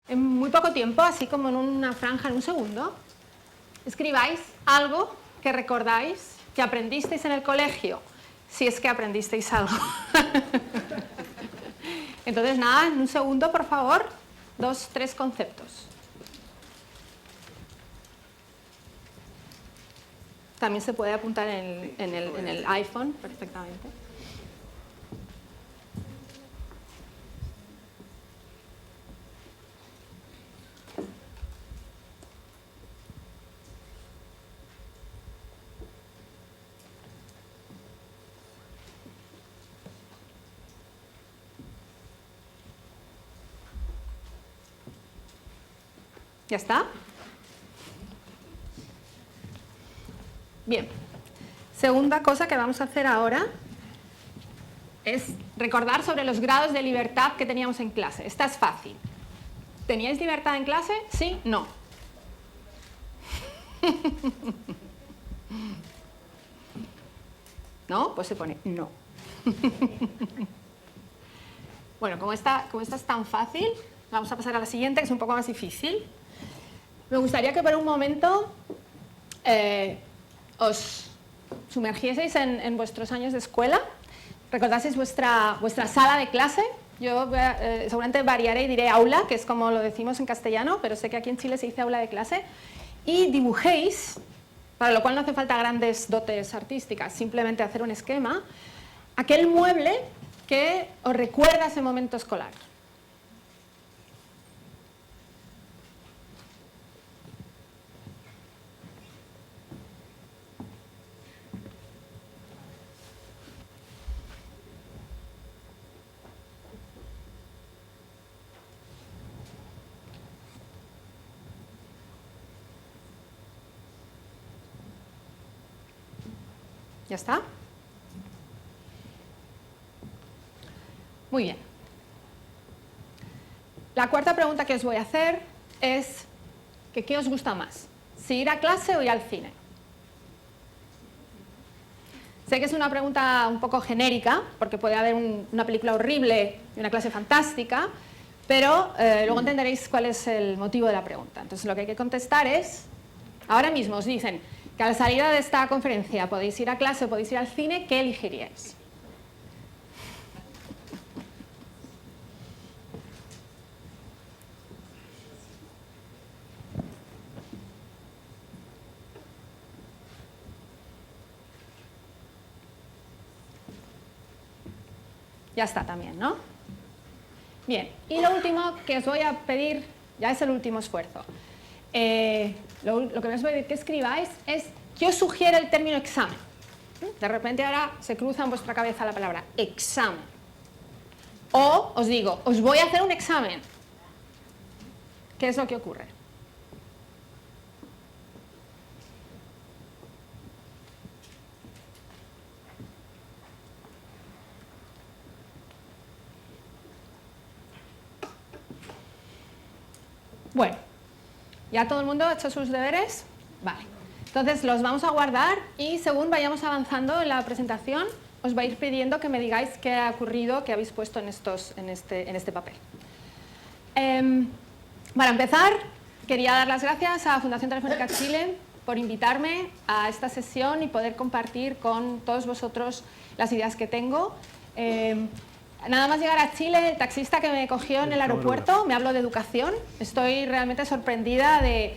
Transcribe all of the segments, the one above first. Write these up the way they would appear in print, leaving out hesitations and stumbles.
En muy poco tiempo, así como en una franja, en un segundo, escribáis algo que recordáis que aprendisteis en el colegio, si es que aprendisteis algo. Entonces, nada, en un segundo, por favor, 2, 3 conceptos. También se puede apuntar en el iPhone perfectamente. ¿Ya está? Bien. Segunda cosa que vamos a hacer ahora es recordar sobre los grados de libertad que teníamos en clase. Esta es fácil. ¿Teníais libertad en clase? ¿Sí? ¿No? ¿No? Pues se pone no. Bueno, como esta es tan fácil, vamos a pasar a la siguiente, que es un poco más difícil. Me gustaría que por un momento os sumergieseis en vuestros años de escuela, recordaseis vuestra sala de clase. Yo seguramente variaré y diré aula, que es como lo decimos en castellano, pero sé que aquí en Chile se dice aula de clase, y dibujéis, para lo cual no hace falta grandes dotes artísticas, simplemente hacer un esquema, aquel mueble que os recuerda ese momento escolar. ¿Ya está? Muy bien. La cuarta pregunta que os voy a hacer es que ¿qué os gusta más? ¿Si ir a clase o ir al cine? Sé que es una pregunta un poco genérica, porque puede haber una película horrible y una clase fantástica, pero luego entenderéis cuál es el motivo de la pregunta. Entonces lo que hay que contestar es, ahora mismo os dicen que a la salida de esta conferencia podéis ir a clase o podéis ir al cine, ¿qué elegiríais? Ya está también, ¿no? Bien, y lo último que os voy a pedir, ya es el último esfuerzo. Lo que os voy a pedir que escribáis es ¿qué os sugiere el término examen? De repente ahora se cruza en vuestra cabeza la palabra examen. O os digo, os voy a hacer un examen. ¿Qué es lo que ocurre? Bueno, ¿ya todo el mundo ha hecho sus deberes? Vale. Entonces los vamos a guardar y según vayamos avanzando en la presentación os va a ir pidiendo que me digáis qué ha ocurrido, qué habéis puesto en este papel. Para empezar, quería dar las gracias a Fundación Telefónica Chile por invitarme a esta sesión y poder compartir con todos vosotros las ideas que tengo. Nada más llegar a Chile, el taxista que me cogió en el aeropuerto me habló de educación. Estoy realmente sorprendida de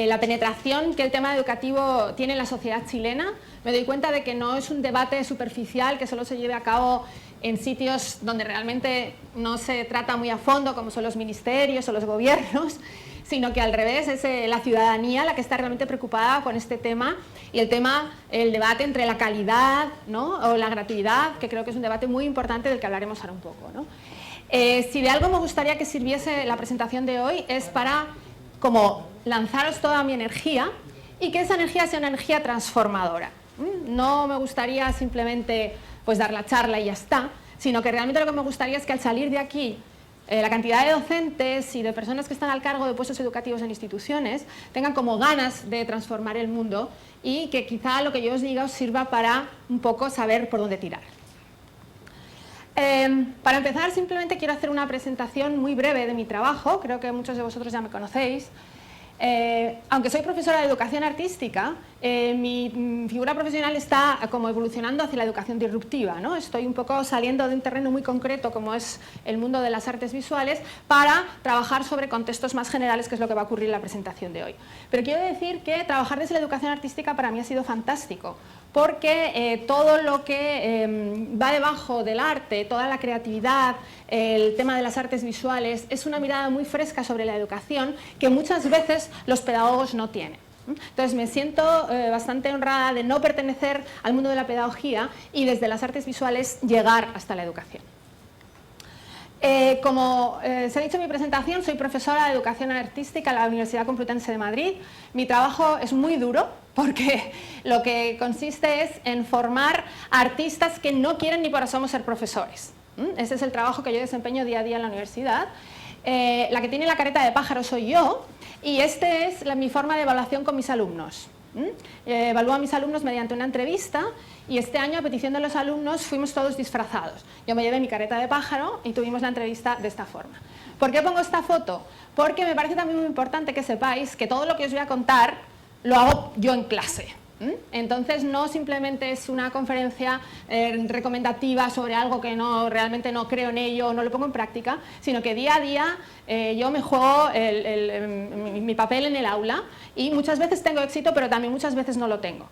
la penetración que el tema educativo tiene en la sociedad chilena. Me doy cuenta de que no es un debate superficial que solo se lleve a cabo en sitios donde realmente no se trata muy a fondo, como son los ministerios o los gobiernos, sino que al revés es la ciudadanía la que está realmente preocupada con este tema y el debate entre la calidad, ¿no?, o la gratuidad, que creo que es un debate muy importante del que hablaremos ahora un poco, ¿no? Si de algo me gustaría que sirviese la presentación de hoy es para como lanzaros toda mi energía y que esa energía sea una energía transformadora. No me gustaría simplemente pues dar la charla y ya está, sino que realmente lo que me gustaría es que al salir de aquí la cantidad de docentes y de personas que están al cargo de puestos educativos en instituciones tengan como ganas de transformar el mundo y que quizá lo que yo os diga os sirva para un poco saber por dónde tirar. Para empezar, simplemente quiero hacer una presentación muy breve de mi trabajo, creo que muchos de vosotros ya me conocéis. Aunque soy profesora de educación artística, mi figura profesional está como evolucionando hacia la educación disruptiva, ¿no? Estoy un poco saliendo de un terreno muy concreto como es el mundo de las artes visuales para trabajar sobre contextos más generales, que es lo que va a ocurrir en la presentación de hoy. Pero quiero decir que trabajar desde la educación artística para mí ha sido fantástico, porque todo lo que va debajo del arte, toda la creatividad, el tema de las artes visuales, es una mirada muy fresca sobre la educación que muchas veces los pedagogos no tienen. Entonces me siento bastante honrada de no pertenecer al mundo de la pedagogía y desde las artes visuales llegar hasta la educación. Como se ha dicho en mi presentación, soy profesora de educación artística en la Universidad Complutense de Madrid. Mi trabajo es muy duro porque lo que consiste es en formar artistas que no quieren ni por asomo ser profesores. Ese es el trabajo que yo desempeño día a día en la universidad. La que tiene la careta de pájaro soy yo y esta es mi forma de evaluación con mis alumnos. Evalúo a mis alumnos mediante una entrevista y este año, a petición de los alumnos, fuimos todos disfrazados. Yo me llevé mi careta de pájaro y tuvimos la entrevista de esta forma. ¿Por qué pongo esta foto? Porque me parece también muy importante que sepáis que todo lo que os voy a contar lo hago yo en clase. Entonces no simplemente es una conferencia recomendativa sobre algo que realmente no creo en ello, no lo pongo en práctica, sino que día a día yo me juego mi papel en el aula y muchas veces tengo éxito, pero también muchas veces no lo tengo.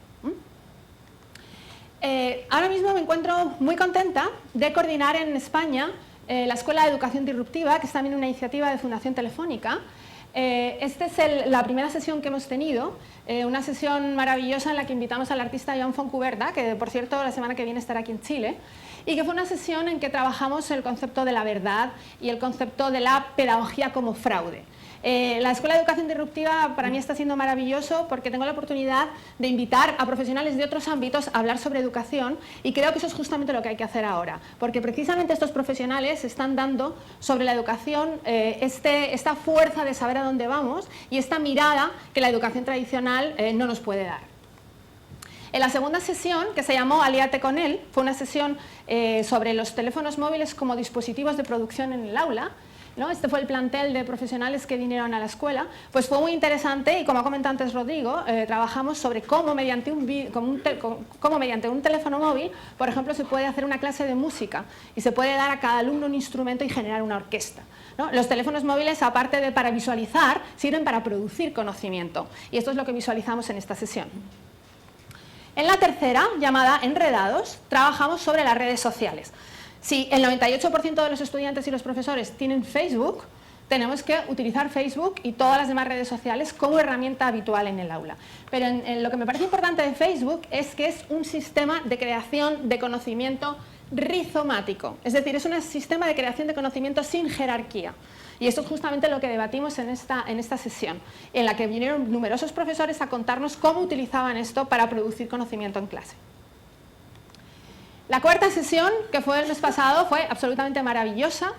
Ahora mismo me encuentro muy contenta de coordinar en España la Escuela de Educación Disruptiva, que es también una iniciativa de Fundación Telefónica. Esta es la primera sesión que hemos tenido, una sesión maravillosa en la que invitamos al artista Joan Fontcuberta, que por cierto la semana que viene estará aquí en Chile, y que fue una sesión en que trabajamos el concepto de la verdad y el concepto de la pedagogía como fraude. La Escuela de Educación Disruptiva para mí está siendo maravilloso porque tengo la oportunidad de invitar a profesionales de otros ámbitos a hablar sobre educación y creo que eso es justamente lo que hay que hacer ahora, porque precisamente estos profesionales están dando sobre la educación esta fuerza de saber a dónde vamos y esta mirada que la educación tradicional no nos puede dar. En la segunda sesión, que se llamó Alíate con él, fue una sesión sobre los teléfonos móviles como dispositivos de producción en el aula, ¿no? Este fue el plantel de profesionales que vinieron a la escuela, pues fue muy interesante y como ha comentado antes Rodrigo, trabajamos sobre cómo mediante un teléfono móvil, por ejemplo, se puede hacer una clase de música y se puede dar a cada alumno un instrumento y generar una orquesta, ¿no? Los teléfonos móviles, aparte de para visualizar, sirven para producir conocimiento y esto es lo que visualizamos en esta sesión. En la tercera, llamada Enredados, trabajamos sobre las redes sociales. Si el 98% de los estudiantes y los profesores tienen Facebook, tenemos que utilizar Facebook y todas las demás redes sociales como herramienta habitual en el aula. Pero lo que me parece importante de Facebook es que es un sistema de creación de conocimiento rizomático, es decir, es un sistema de creación de conocimiento sin jerarquía. Y esto es justamente lo que debatimos en esta sesión, en la que vinieron numerosos profesores a contarnos cómo utilizaban esto para producir conocimiento en clase. La cuarta sesión, que fue el mes pasado, fue absolutamente maravillosa.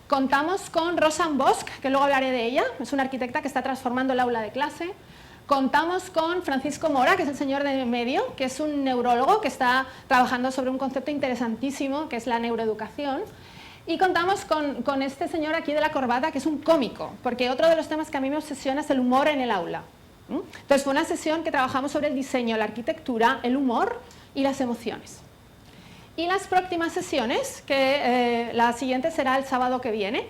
Contamos con Rosanne Bosch, que luego hablaré de ella, es una arquitecta que está transformando el aula de clase. Contamos con Francisco Mora, que es el señor de medio, que es un neurólogo que está trabajando sobre un concepto interesantísimo, que es la neuroeducación. Y contamos con este señor aquí de la corbata, que es un cómico, porque otro de los temas que a mí me obsesiona es el humor en el aula. Entonces fue una sesión que trabajamos sobre el diseño, la arquitectura, el humor y las emociones. Y las próximas sesiones, que la siguiente será el sábado que viene,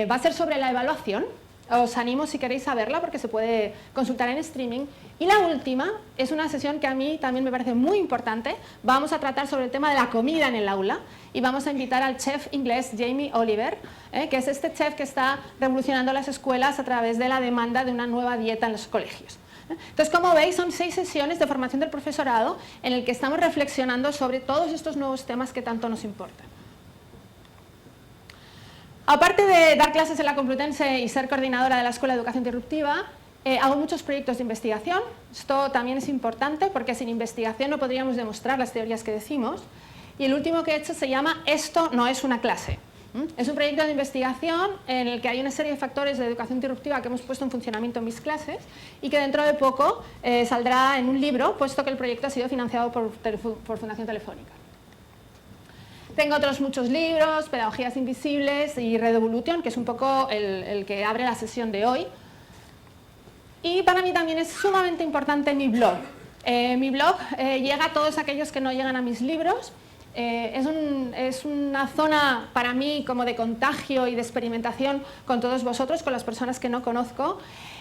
va a ser sobre la evaluación. Os animo si queréis a verla porque se puede consultar en streaming. Y la última es una sesión que a mí también me parece muy importante. Vamos a tratar sobre el tema de la comida en el aula y vamos a invitar al chef inglés Jamie Oliver, que es este chef que está revolucionando las escuelas a través de la demanda de una nueva dieta en los colegios. Entonces, como veis, son 6 sesiones de formación del profesorado en el que estamos reflexionando sobre todos estos nuevos temas que tanto nos importan. Aparte de dar clases en la Complutense y ser coordinadora de la Escuela de Educación Disruptiva, hago muchos proyectos de investigación. Esto también es importante porque sin investigación no podríamos demostrar las teorías que decimos. Y el último que he hecho se llama Esto no es una clase. Es un proyecto de investigación en el que hay una serie de factores de educación disruptiva que hemos puesto en funcionamiento en mis clases y que dentro de poco saldrá en un libro, puesto que el proyecto ha sido financiado por Fundación Telefónica. Tengo otros muchos libros, Pedagogías Invisibles y Red Evolution, que es un poco el que abre la sesión de hoy. Y para mí también es sumamente importante mi blog. Mi blog llega a todos aquellos que no llegan a mis libros. Es una zona para mí como de contagio y de experimentación con todos vosotros, con las personas que no conozco.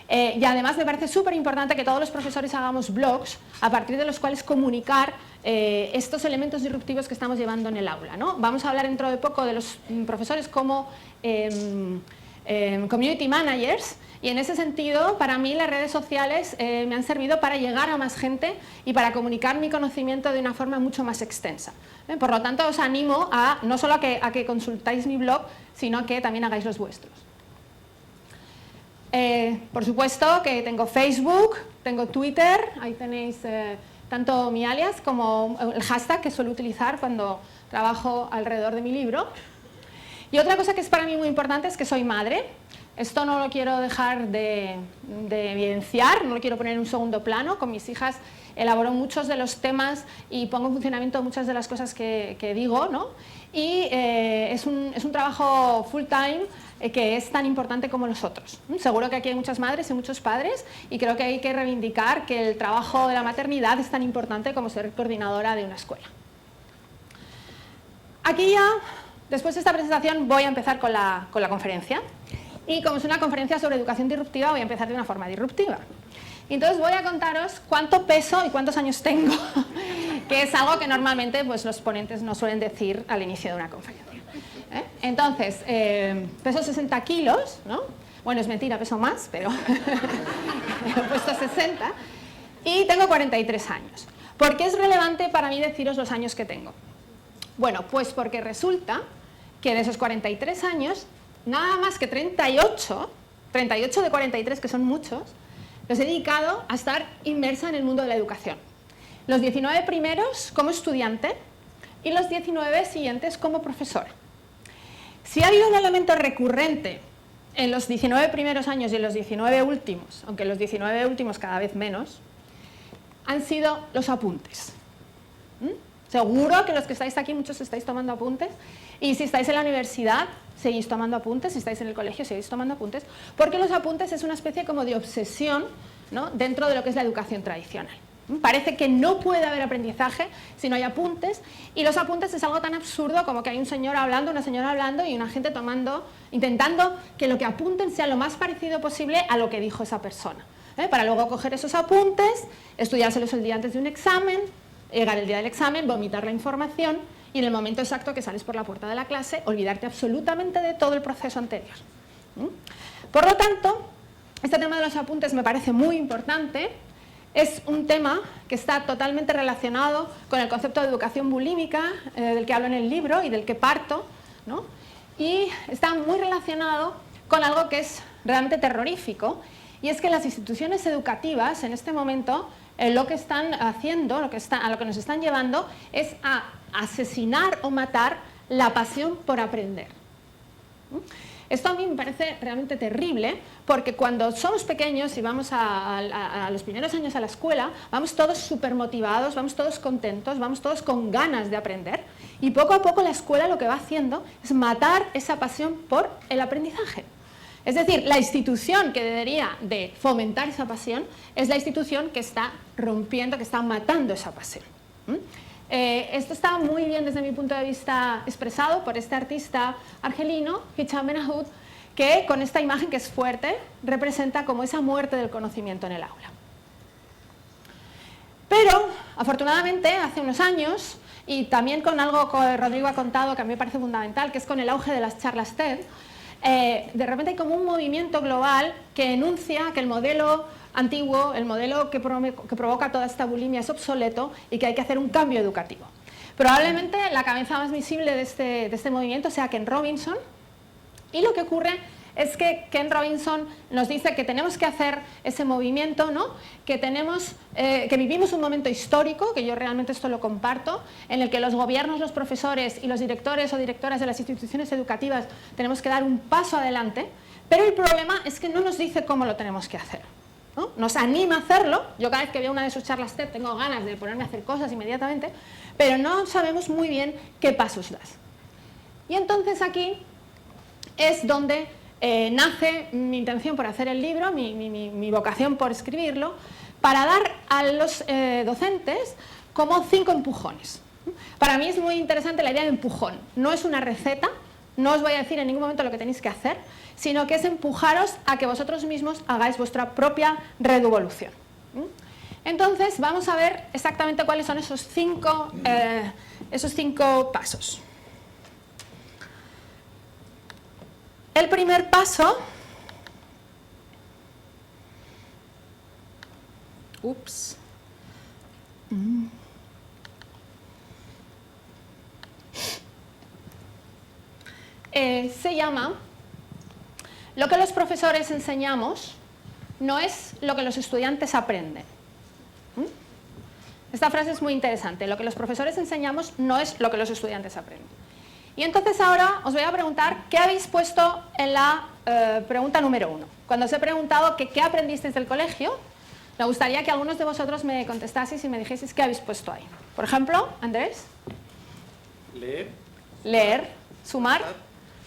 Y además me parece súper importante que todos los profesores hagamos blogs a partir de los cuales comunicar estos elementos disruptivos que estamos llevando en el aula, ¿no? Vamos a hablar dentro de poco de los profesores como community managers, y en ese sentido para mí las redes sociales me han servido para llegar a más gente y para comunicar mi conocimiento de una forma mucho más extensa. Por lo tanto os animo a no solo a que consultáis mi blog, sino a que también hagáis los vuestros. Por supuesto que tengo Facebook, tengo Twitter, ahí tenéis tanto mi alias como el hashtag que suelo utilizar cuando trabajo alrededor de mi libro. Y otra cosa que es para mí muy importante es que soy madre. Esto no lo quiero dejar de evidenciar, no lo quiero poner en un segundo plano. Con mis hijas elaboro muchos de los temas y pongo en funcionamiento muchas de las cosas que digo, ¿no? Y es un trabajo full time que es tan importante como los otros. Seguro que aquí hay muchas madres y muchos padres y creo que hay que reivindicar que el trabajo de la maternidad es tan importante como ser coordinadora de una escuela. Aquí ya, después de esta presentación, voy a empezar con la conferencia. Y como es una conferencia sobre educación disruptiva, voy a empezar de una forma disruptiva. Y entonces voy a contaros cuánto peso y cuántos años tengo, que es algo que normalmente pues, los ponentes no suelen decir al inicio de una conferencia. Entonces, peso 60 kilos, ¿no? Bueno, es mentira, peso más, pero he puesto 60. Y tengo 43 años. ¿Por qué es relevante para mí deciros los años que tengo? Bueno, pues porque resulta que de esos 43 años, nada más que 38 de 43, que son muchos, los he dedicado a estar inmersa en el mundo de la educación. Los 19 primeros como estudiante y los 19 siguientes como profesora. Si ha habido un elemento recurrente en los 19 primeros años y en los 19 últimos, aunque los 19 últimos cada vez menos, han sido los apuntes. Seguro que los que estáis aquí, muchos estáis tomando apuntes, y si estáis en la universidad, seguís tomando apuntes, si estáis en el colegio, seguís tomando apuntes, porque los apuntes es una especie como de obsesión, ¿no?, dentro de lo que es la educación tradicional. Parece que no puede haber aprendizaje si no hay apuntes, y los apuntes es algo tan absurdo como que hay un señor hablando, una señora hablando y una gente tomando, intentando que lo que apunten sea lo más parecido posible a lo que dijo esa persona, para luego coger esos apuntes, estudiárselos el día antes de un examen, llegar el día del examen, vomitar la información y en el momento exacto que sales por la puerta de la clase, olvidarte absolutamente de todo el proceso anterior. Por lo tanto, este tema de los apuntes me parece muy importante. Es un tema que está totalmente relacionado con el concepto de educación bulímica, del que hablo en el libro y del que parto, ¿no? Y está muy relacionado con algo que es realmente terrorífico, y es que las instituciones educativas en este momento lo que están haciendo, a lo que nos están llevando es a asesinar o matar la pasión por aprender. Esto a mí me parece realmente terrible, porque cuando somos pequeños y vamos a los primeros años a la escuela, vamos todos súper motivados, vamos todos contentos, vamos todos con ganas de aprender, y poco a poco la escuela lo que va haciendo es matar esa pasión por el aprendizaje. Es decir, la institución que debería de fomentar esa pasión es la institución que está rompiendo, que está matando esa pasión. Esto está muy bien desde mi punto de vista expresado por este artista argelino, Hicham Benahoud, que con esta imagen que es fuerte representa como esa muerte del conocimiento en el aula. Pero, afortunadamente, hace unos años, y también con algo que Rodrigo ha contado que a mí me parece fundamental, que es con el auge de las charlas TED, de repente hay como un movimiento global que enuncia que el modelo antiguo, el modelo que provoca toda esta bulimia es obsoleto y que hay que hacer un cambio educativo. Probablemente la cabeza más visible de este movimiento sea Ken Robinson, y lo que ocurre es que Ken Robinson nos dice que tenemos que hacer ese movimiento, ¿no? Que vivimos un momento histórico, que yo realmente esto lo comparto, en el que los gobiernos, los profesores y los directores o directoras de las instituciones educativas tenemos que dar un paso adelante, pero el problema es que no nos dice cómo lo tenemos que hacer, ¿no? Nos anima a hacerlo. Yo cada vez que veo una de sus charlas TED tengo ganas de ponerme a hacer cosas inmediatamente, pero no sabemos muy bien qué pasos das. Y entonces aquí es donde nace mi intención por hacer el libro, mi vocación por escribirlo, para dar a los docentes como 5 empujones. Para mí es muy interesante la idea de empujón. No es una receta, no os voy a decir en ningún momento lo que tenéis que hacer, sino que es empujaros a que vosotros mismos hagáis vuestra propia redevolución. Entonces vamos a ver exactamente cuáles son esos 5 pasos. El primer paso se llama: lo que los profesores enseñamos no es lo que los estudiantes aprenden. Esta frase es muy interesante. Lo que los profesores enseñamos no es lo que los estudiantes aprenden. Y entonces ahora os voy a preguntar qué habéis puesto en la pregunta número 1. Cuando os he preguntado que qué aprendisteis del colegio, me gustaría que algunos de vosotros me contestaseis y me dijeseis qué habéis puesto ahí. Por ejemplo, Andrés. Leer. Leer, sumar,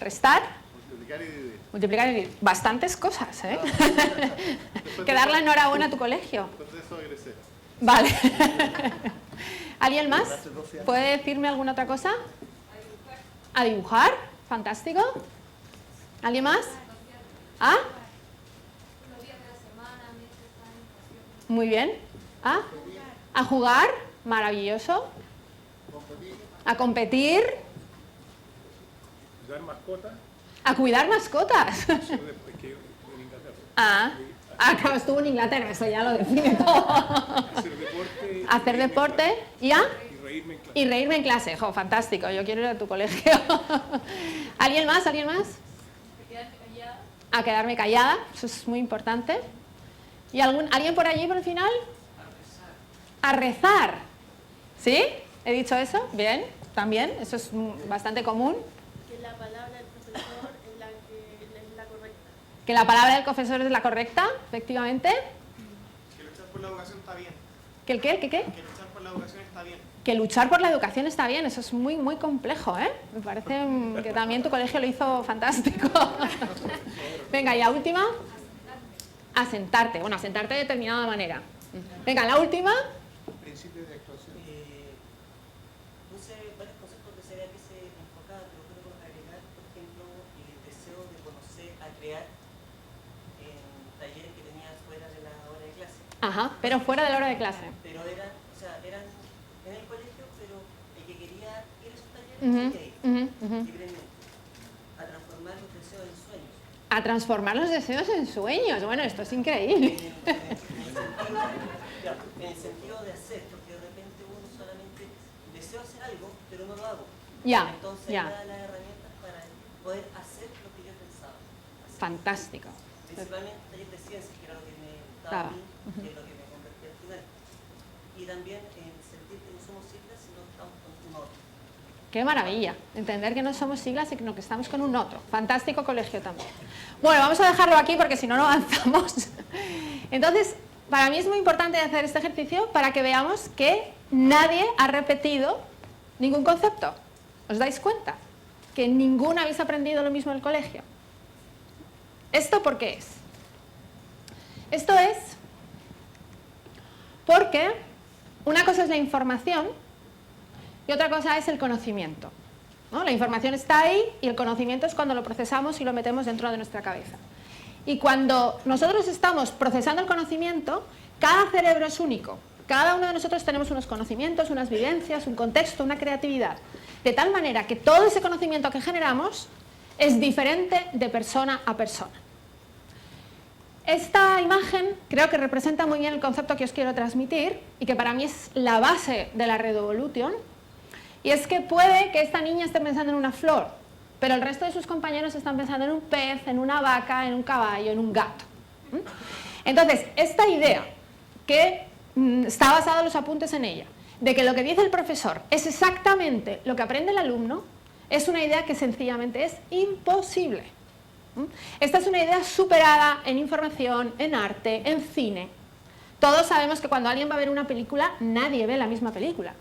restar. Multiplicar y dividir. Multiplicar y dividir. Bastantes cosas, ¿eh? Que dar la enhorabuena a tu colegio. Después de eso egresé. Vale. ¿Alguien más? ¿Puede decirme alguna otra cosa? A dibujar. Fantástico. ¿Alguien más? ¿Ah? Muy bien. ¿Ah? A jugar. Maravilloso. A competir. Cuidar mascotas. A cuidar mascotas. Claro, estuvo en Inglaterra, eso ya lo define todo. Hacer deporte y reírme en clase. Jo, fantástico, yo quiero ir a tu colegio. ¿Alguien más? ¿Alguien más? A quedarme callada, eso es muy importante. ¿Y alguien por allí por el final? A rezar. ¿Sí? ¿He dicho eso? Bien, también, eso es bastante común. Que la palabra del profesor es la correcta. Que la palabra del profesor es la correcta, efectivamente. Que luchar por la educación está bien. ¿Que el qué? ¿Qué? Que luchar por la educación está bien. Que luchar por la educación está bien, eso es muy, muy complejo, ¿eh? Me parece que también tu colegio lo hizo fantástico. Venga, y la última. Asentarte. Bueno, asentarte de determinada manera. Venga, la última. Principios de actuación. Puse varios conceptos que se vea que se enfocaban, pero quiero agregar, por ejemplo, el deseo de conocer, a crear en talleres que tenía fuera de la hora de clase. Ajá, pero fuera de la hora de clase. Pero eran en el colegio, pero el que quería ir a esos talleres podía ir libremente. A transformar los deseos en sueños. A transformar los deseos en sueños. Bueno, esto es increíble. En el sentido de hacer, porque de repente uno solamente deseo hacer algo, pero no lo hago. Ya, Entonces ya. me da las herramientas para poder hacer lo que yo pensaba. Hacer. Fantástico. Principalmente taller de ciencias, que era lo que me gustaba a mí, que es lo que me convertí al final. Y también en sentir que no somos siglas, sino que estamos con un otro. Qué maravilla. Entender que no somos siglas, sino que estamos con un otro. Fantástico colegio también. Bueno, vamos a dejarlo aquí porque si no, no avanzamos. Entonces, para mí es muy importante hacer este ejercicio para que veamos que nadie ha repetido ningún concepto. ¿Os dais cuenta? Que ninguno habéis aprendido lo mismo en el colegio. ¿Esto por qué es? Esto es porque una cosa es la información y otra cosa es el conocimiento, ¿no? La información está ahí y el conocimiento es cuando lo procesamos y lo metemos dentro de nuestra cabeza. Y cuando nosotros estamos procesando el conocimiento, cada cerebro es único. Cada uno de nosotros tenemos unos conocimientos, unas vivencias, un contexto, una creatividad. De tal manera que todo ese conocimiento que generamos es diferente de persona a persona. Esta imagen creo que representa muy bien el concepto que os quiero transmitir y que para mí es la base de la Redevolution. Y es que puede que esta niña esté pensando en una flor, pero el resto de sus compañeros están pensando en un pez, en una vaca, en un caballo, en un gato. Entonces, esta idea, que está basada en los apuntes en ella, de que lo que dice el profesor es exactamente lo que aprende el alumno, es una idea que sencillamente es imposible. Esta es una idea superada en información, en arte, en cine. Todos sabemos que cuando alguien va a ver una película, nadie ve la misma película.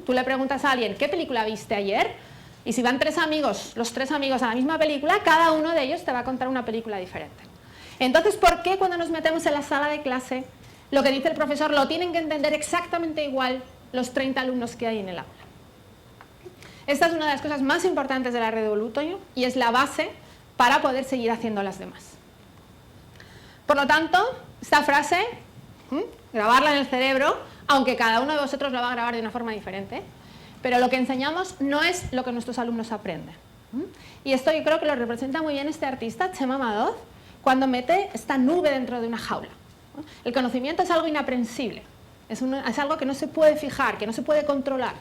Tú le preguntas a alguien, ¿qué película viste ayer? Y si van 3 amigos, los 3 amigos a la misma película, cada uno de ellos te va a contar una película diferente. Entonces, ¿por qué cuando nos metemos en la sala de clase, lo que dice el profesor lo tienen que entender exactamente igual los 30 alumnos que hay en el aula? Esta es una de las cosas más importantes de la red Evolutoio y es la base para poder seguir haciendo las demás. Por lo tanto, esta frase, grabarla en el cerebro, aunque cada uno de vosotros lo va a grabar de una forma diferente, pero lo que enseñamos no es lo que nuestros alumnos aprenden. Y esto yo creo que lo representa muy bien este artista, Chema Madoz, cuando mete esta nube dentro de una jaula. El conocimiento es algo inaprensible, es algo que no se puede fijar, que no se puede controlar.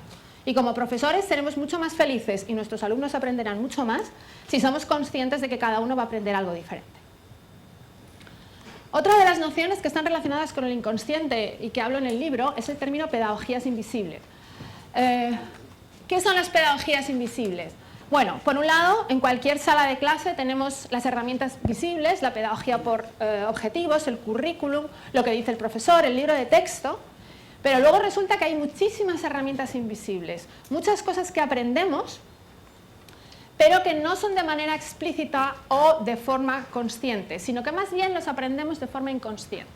Y como profesores seremos mucho más felices y nuestros alumnos aprenderán mucho más si somos conscientes de que cada uno va a aprender algo diferente. Otra de las nociones que están relacionadas con el inconsciente y que hablo en el libro es el término pedagogías invisibles. ¿Qué son las pedagogías invisibles? Bueno, por un lado, en cualquier sala de clase tenemos las herramientas visibles, la pedagogía por objetivos, el currículum, lo que dice el profesor, el libro de texto, pero luego resulta que hay muchísimas herramientas invisibles, muchas cosas que aprendemos, pero que no son de manera explícita o de forma consciente, sino que más bien los aprendemos de forma inconsciente,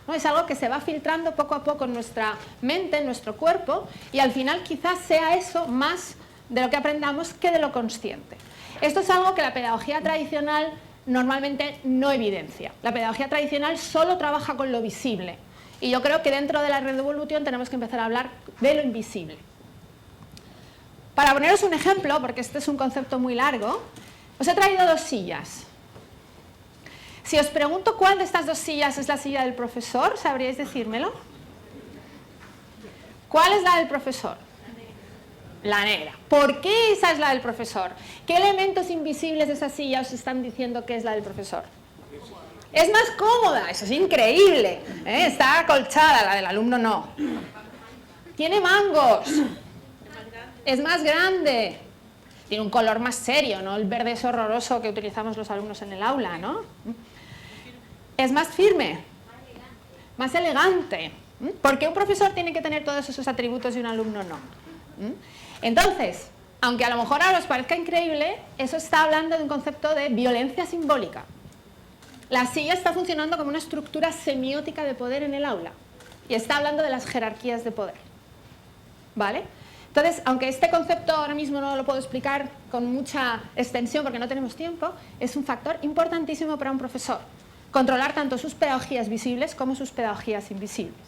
¿no? Es algo que se va filtrando poco a poco en nuestra mente, en nuestro cuerpo, y al final quizás sea eso más de lo que aprendamos que de lo consciente. Esto es algo que la pedagogía tradicional normalmente no evidencia. La pedagogía tradicional solo trabaja con lo visible, y yo creo que dentro de la red Evolution tenemos que empezar a hablar de lo invisible. Para poneros un ejemplo, porque este es un concepto muy largo, os he traído 2 sillas. Si os pregunto cuál de estas 2 sillas es la silla del profesor, ¿sabríais decírmelo? ¿Cuál es la del profesor? La negra. ¿Por qué esa es la del profesor? ¿Qué elementos invisibles de esa silla os están diciendo que es la del profesor? Es más cómoda, eso es increíble, ¿eh? Está acolchada, la del alumno no. Tiene mangos. Es más grande, tiene un color más serio, no el verde ese horroroso que utilizamos los alumnos en el aula, ¿no? Es más firme, más elegante. ¿Por qué un profesor tiene que tener todos esos atributos y un alumno no? Entonces, aunque a lo mejor ahora os parezca increíble, eso está hablando de un concepto de violencia simbólica. La silla está funcionando como una estructura semiótica de poder en el aula y está hablando de las jerarquías de poder, ¿vale? Entonces, aunque este concepto ahora mismo no lo puedo explicar con mucha extensión porque no tenemos tiempo, es un factor importantísimo para un profesor, controlar tanto sus pedagogías visibles como sus pedagogías invisibles.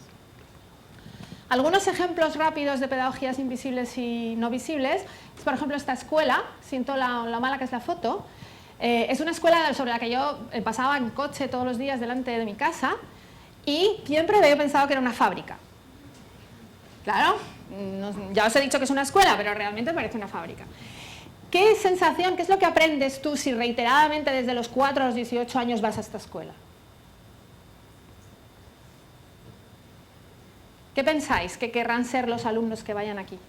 Algunos ejemplos rápidos de pedagogías invisibles y no visibles es, por ejemplo, esta escuela, siento lo mala que es la foto, es una escuela sobre la que yo pasaba en coche todos los días delante de mi casa y siempre había pensado que era una fábrica. Claro, ya os he dicho que es una escuela, pero realmente parece una fábrica. ¿Qué sensación, qué es lo que aprendes tú si reiteradamente desde los 4 a los 18 años vas a esta escuela? ¿Qué pensáis que querrán ser los alumnos que vayan aquí?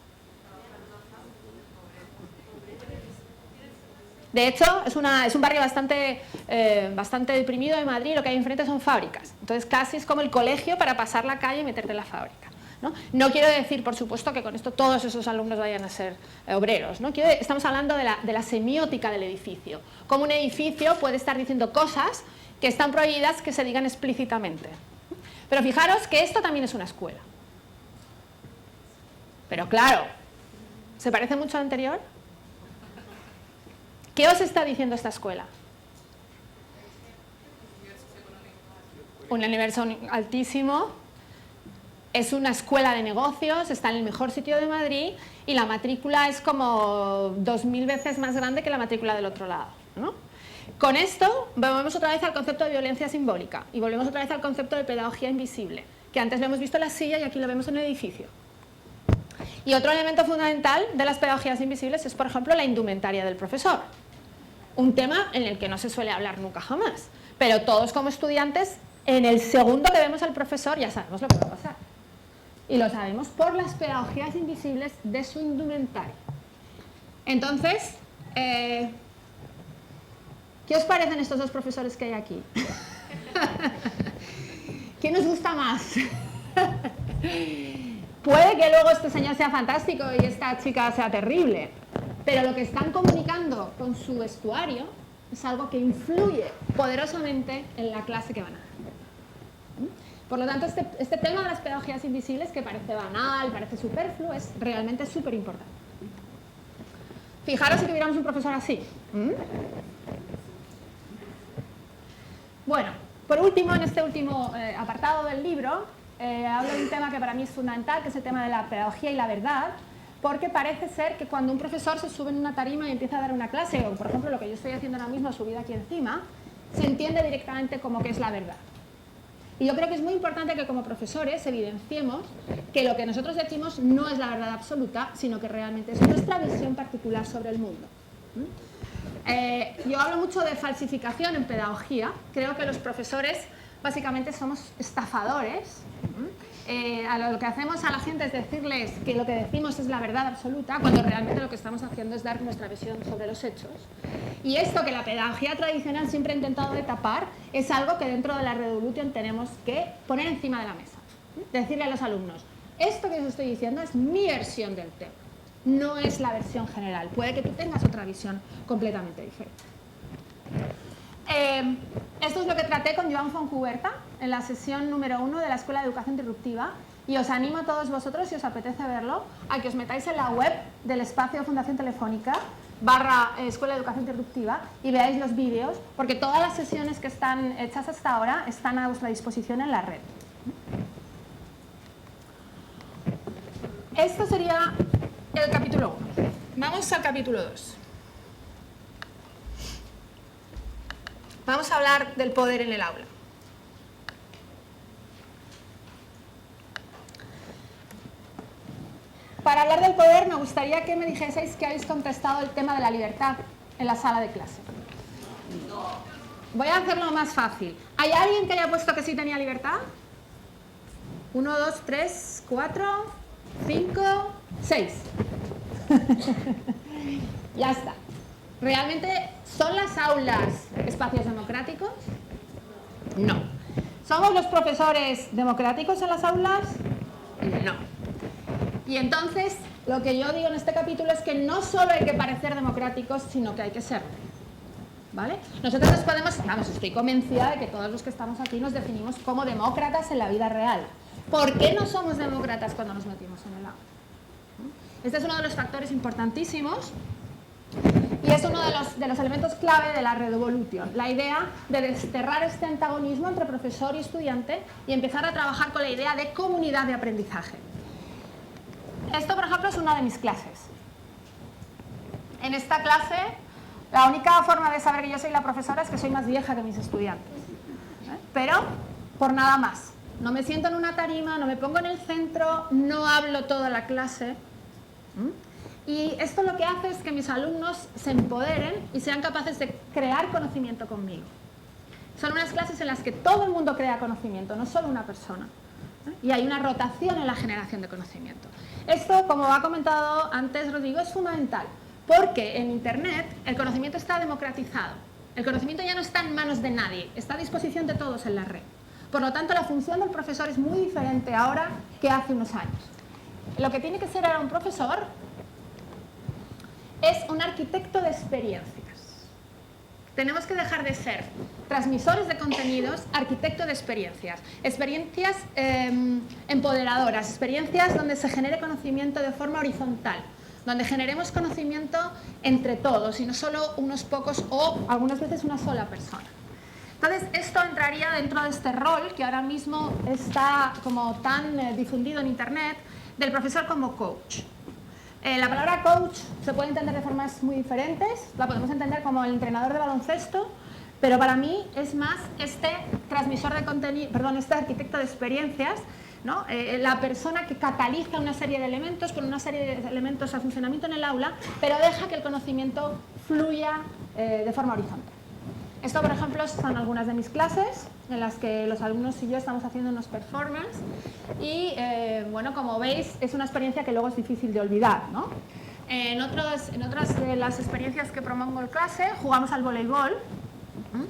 De hecho, es un barrio bastante deprimido de Madrid, lo que hay enfrente son fábricas. Entonces casi es como el colegio para pasar la calle y meterte en la fábrica. No quiero decir, por supuesto, que con esto todos esos alumnos vayan a ser obreros, ¿no? Estamos hablando de la semiótica del edificio. Cómo un edificio puede estar diciendo cosas que están prohibidas que se digan explícitamente. Pero fijaros que esto también es una escuela. Pero claro, ¿se parece mucho al anterior? ¿Qué os está diciendo esta escuela? Un universo altísimo. Es una escuela de negocios, está en el mejor sitio de Madrid y la matrícula es como 2000 veces más grande que la matrícula del otro lado, ¿no? Con esto volvemos otra vez al concepto de violencia simbólica y volvemos otra vez al concepto de pedagogía invisible, que antes lo hemos visto en la silla y aquí lo vemos en el edificio. Y otro elemento fundamental de las pedagogías invisibles es, por ejemplo, la indumentaria del profesor. Un tema en el que no se suele hablar nunca jamás, pero todos como estudiantes, en el segundo que vemos al profesor ya sabemos lo que va a pasar. Y lo sabemos por las pedagogías invisibles de su indumentaria. Entonces, ¿qué os parecen estos 2 profesores que hay aquí? ¿Quién os gusta más? Puede que luego este señor sea fantástico y esta chica sea terrible, pero lo que están comunicando con su vestuario es algo que influye poderosamente en la clase que van a dar. Por lo tanto, este tema de las pedagogías invisibles, que parece banal, parece superfluo, es realmente súper importante. Fijaros si tuviéramos un profesor así. Bueno, por último, en este último apartado del libro, hablo de un tema que para mí es fundamental, que es el tema de la pedagogía y la verdad, porque parece ser que cuando un profesor se sube en una tarima y empieza a dar una clase, o por ejemplo lo que yo estoy haciendo ahora mismo, subida aquí encima, se entiende directamente como que es la verdad. Y yo creo que es muy importante que como profesores evidenciemos que lo que nosotros decimos no es la verdad absoluta, sino que realmente es nuestra visión particular sobre el mundo. Yo hablo mucho de falsificación en pedagogía. Creo que los profesores básicamente somos estafadores. Lo que hacemos a la gente es decirles que lo que decimos es la verdad absoluta, cuando realmente lo que estamos haciendo es dar nuestra visión sobre los hechos. Y esto que la pedagogía tradicional siempre ha intentado de tapar es algo que dentro de la Revolution tenemos que poner encima de la mesa. Decirle a los alumnos, esto que os estoy diciendo es mi versión del tema, no es la versión general. Puede que tú tengas otra visión completamente diferente. Esto es lo que traté con Joan Fontcuberta en la sesión número 1 de la Escuela de Educación Disruptiva, y os animo a todos vosotros, si os apetece verlo, a que os metáis en la web del espacio Fundación Telefónica /Escuela de Educación Disruptiva y veáis los vídeos, porque todas las sesiones que están hechas hasta ahora están a vuestra disposición en la red. Esto sería el capítulo 1. Vamos al capítulo 2. Vamos a hablar del poder en el aula. Para hablar del poder me gustaría que me dijeseis que habéis contestado el tema de la libertad en la sala de clase. Voy a hacerlo más fácil. ¿Hay alguien que haya puesto que sí tenía libertad? 1, 2, 3, 4, 5, 6. Ya está. ¿Realmente son las aulas espacios democráticos? No. ¿Somos los profesores democráticos en las aulas? No. Y entonces, lo que yo digo en este capítulo es que no solo hay que parecer democráticos, sino que hay que serlo. ¿Vale? Nosotros nos podemos, estoy convencida de que todos los que estamos aquí nos definimos como demócratas en la vida real. ¿Por qué no somos demócratas cuando nos metimos en el aula? Este es uno de los factores importantísimos y es uno de los elementos clave de la Revolution, la idea de desterrar este antagonismo entre profesor y estudiante y empezar a trabajar con la idea de comunidad de aprendizaje. Esto, por ejemplo, es una de mis clases. En esta clase, la única forma de saber que yo soy la profesora es que soy más vieja que mis estudiantes. Pero, por nada más. No me siento en una tarima, no me pongo en el centro, no hablo toda la clase. Y esto lo que hace es que mis alumnos se empoderen y sean capaces de crear conocimiento conmigo. Son unas clases en las que todo el mundo crea conocimiento, no solo una persona. Y hay una rotación en la generación de conocimiento. Esto, como ha comentado antes Rodrigo, es fundamental, porque en Internet el conocimiento está democratizado. El conocimiento ya no está en manos de nadie, está a disposición de todos en la red. Por lo tanto, la función del profesor es muy diferente ahora que hace unos años. Lo que tiene que ser ahora un profesor es un arquitecto de experiencias. Tenemos que dejar de ser transmisores de contenidos, arquitecto de experiencias. Experiencias empoderadoras, experiencias donde se genere conocimiento de forma horizontal, donde generemos conocimiento entre todos y no solo unos pocos o algunas veces una sola persona. Entonces, esto entraría dentro de este rol que ahora mismo está como tan difundido en Internet, del profesor como coach. La palabra coach se puede entender de formas muy diferentes, la podemos entender como el entrenador de baloncesto, pero para mí es más este transmisor de contenido, este arquitecto de experiencias, ¿no? La persona que cataliza una serie de elementos, con una serie de elementos a funcionamiento en el aula, pero deja que el conocimiento fluya de forma horizontal. Esto, por ejemplo, son algunas de mis clases en las que los alumnos y yo estamos haciendo unos performance y, bueno, como veis, es una experiencia que luego es difícil de olvidar, ¿no? En otras de las experiencias que propongo en clase, jugamos al voleibol.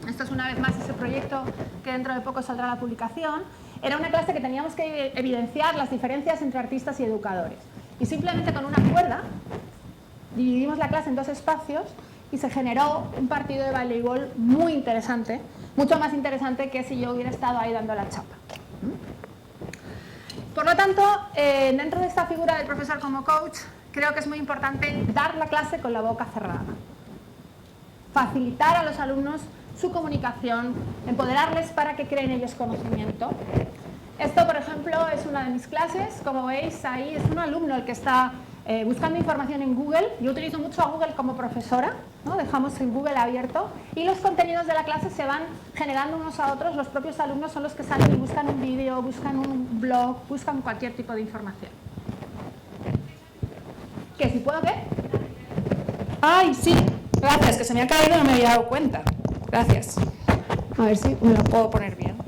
Esto es una vez más ese proyecto que dentro de poco saldrá a la publicación. era una clase que teníamos que evidenciar las diferencias entre artistas y educadores. Y simplemente con una cuerda dividimos la clase en 2 espacios y se generó un partido de voleibol muy interesante, mucho más interesante que si yo hubiera estado ahí dando la chapa. Por lo tanto, dentro de esta figura del profesor como coach, creo que es muy importante dar la clase con la boca cerrada. Facilitar a los alumnos su comunicación, empoderarles para que creen ellos conocimiento. Esto, por ejemplo, es una de mis clases. Como veis, ahí es un alumno el que está buscando información en Google. Yo utilizo mucho a Google como profesora, ¿no? Dejamos el Google abierto y los contenidos de la clase se van generando unos a otros. Los propios alumnos son los que salen y buscan un vídeo, buscan un blog, buscan cualquier tipo de información. ¿Qué? ¿Si puedo qué? ¡Ay, sí! Gracias, que se me ha caído y no me había dado cuenta. Gracias. A ver si me lo puedo poner bien.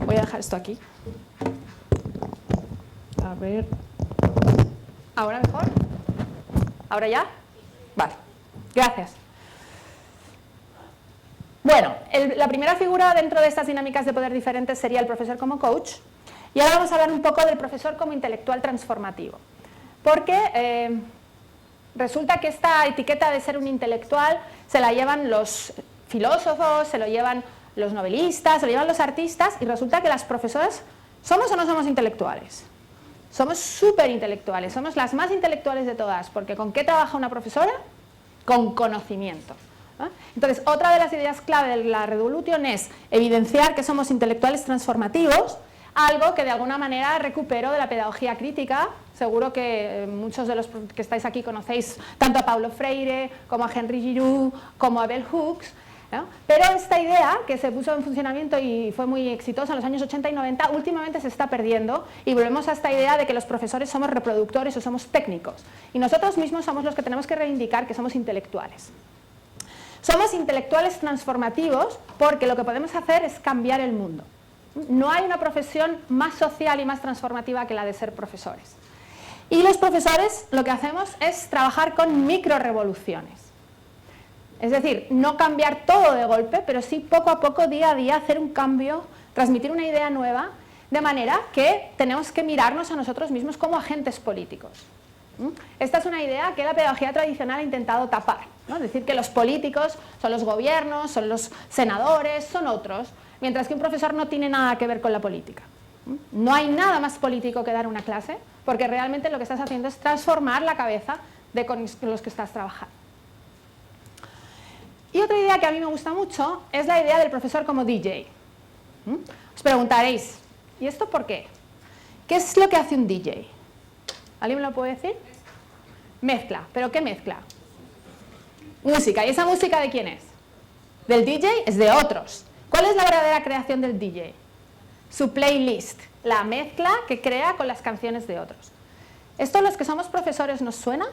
Voy a dejar esto aquí. A ver. ¿Ahora mejor? ¿Ahora ya? Vale. Gracias. Bueno, la primera figura dentro de estas dinámicas de poder diferentes sería el profesor como coach. Y ahora vamos a hablar un poco del profesor como intelectual transformativo. Porque resulta que esta etiqueta de ser un intelectual se la llevan los filósofos, se lo llevan los novelistas, se lo llevan los artistas, y resulta que las profesoras ¿somos o no somos intelectuales? Somos súper intelectuales, somos las más intelectuales de todas, porque ¿con qué trabaja una profesora? Con conocimiento. ¿No? Entonces, otra de las ideas clave de la Revolution es evidenciar que somos intelectuales transformativos, algo que de alguna manera recupero de la pedagogía crítica. Seguro que muchos de los que estáis aquí conocéis tanto a Paulo Freire, como a Henry Giroux, como a Bell Hooks, ¿no? Pero esta idea, que se puso en funcionamiento y fue muy exitosa en los años 80 y 90, últimamente se está perdiendo y volvemos a esta idea de que los profesores somos reproductores o somos técnicos. Y nosotros mismos somos los que tenemos que reivindicar que somos intelectuales. Somos intelectuales transformativos porque lo que podemos hacer es cambiar el mundo. No hay una profesión más social y más transformativa que la de ser profesores. Y los profesores lo que hacemos es trabajar con microrevoluciones. Es decir, no cambiar todo de golpe, pero sí poco a poco, día a día, hacer un cambio, transmitir una idea nueva, de manera que tenemos que mirarnos a nosotros mismos como agentes políticos. Esta es una idea que la pedagogía tradicional ha intentado tapar, ¿no? Es decir, que los políticos son los gobiernos, son los senadores, son otros, mientras que un profesor no tiene nada que ver con la política. No hay nada más político que dar una clase, porque realmente lo que estás haciendo es transformar la cabeza de con los que estás trabajando. Y otra idea que a mí me gusta mucho es la idea del profesor como DJ. Os preguntaréis, ¿y esto por qué? ¿Qué es lo que hace un DJ? ¿Alguien me lo puede decir? Mezcla. ¿Pero qué mezcla? Música. ¿Y esa música de quién es? ¿Del DJ? Es de otros. ¿Cuál es la verdadera creación del DJ? Su playlist, la mezcla que crea con las canciones de otros. ¿Esto a los que somos profesores nos suena?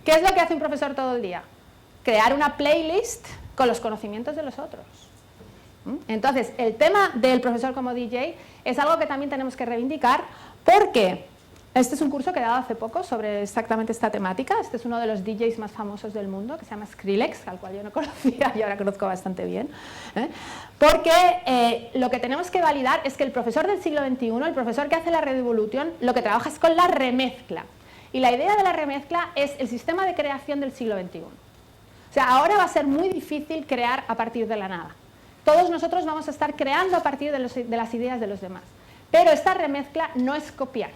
¿Qué es lo que hace un profesor todo el día? Crear una playlist con los conocimientos de los otros. Entonces, el tema del profesor como DJ es algo que también tenemos que reivindicar, porque este es un curso que he dado hace poco sobre exactamente esta temática. Este es uno de los DJs más famosos del mundo, que se llama Skrillex, al cual yo no conocía y ahora conozco bastante bien. Porque lo que tenemos que validar es que el profesor del siglo XXI, el profesor que hace la Revolution, lo que trabaja es con la remezcla. Y la idea de la remezcla es el sistema de creación del siglo XXI. O sea, ahora va a ser muy difícil crear a partir de la nada. Todos nosotros vamos a estar creando a partir de las ideas de los demás. Pero esta remezcla no es copiar,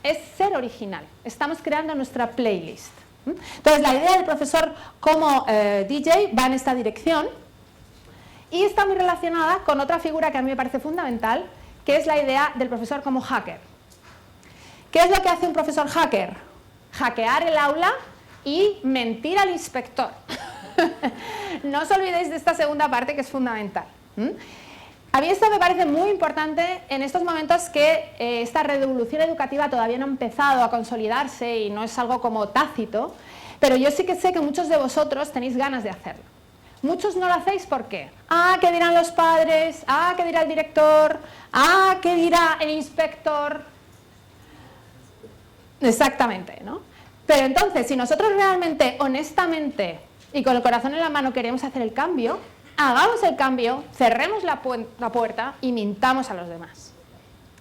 es ser original. Estamos creando nuestra playlist. Entonces, la idea del profesor como DJ va en esta dirección y está muy relacionada con otra figura que a mí me parece fundamental, que es la idea del profesor como hacker. ¿Qué es lo que hace un profesor hacker? Hackear el aula y mentir al inspector. No os olvidéis de esta segunda parte, que es fundamental. A mí esto me parece muy importante en estos momentos que esta revolución educativa todavía no ha empezado a consolidarse y no es algo como tácito, pero yo sí que sé que muchos de vosotros tenéis ganas de hacerlo. Muchos no lo hacéis, ¿por qué? ¿Qué dirán los padres? ¿Qué dirá el director? ¿Qué dirá el inspector? Exactamente, ¿no? Pero entonces, si nosotros realmente, honestamente y con el corazón en la mano queremos hacer el cambio, hagamos el cambio, cerremos la puerta y mintamos a los demás.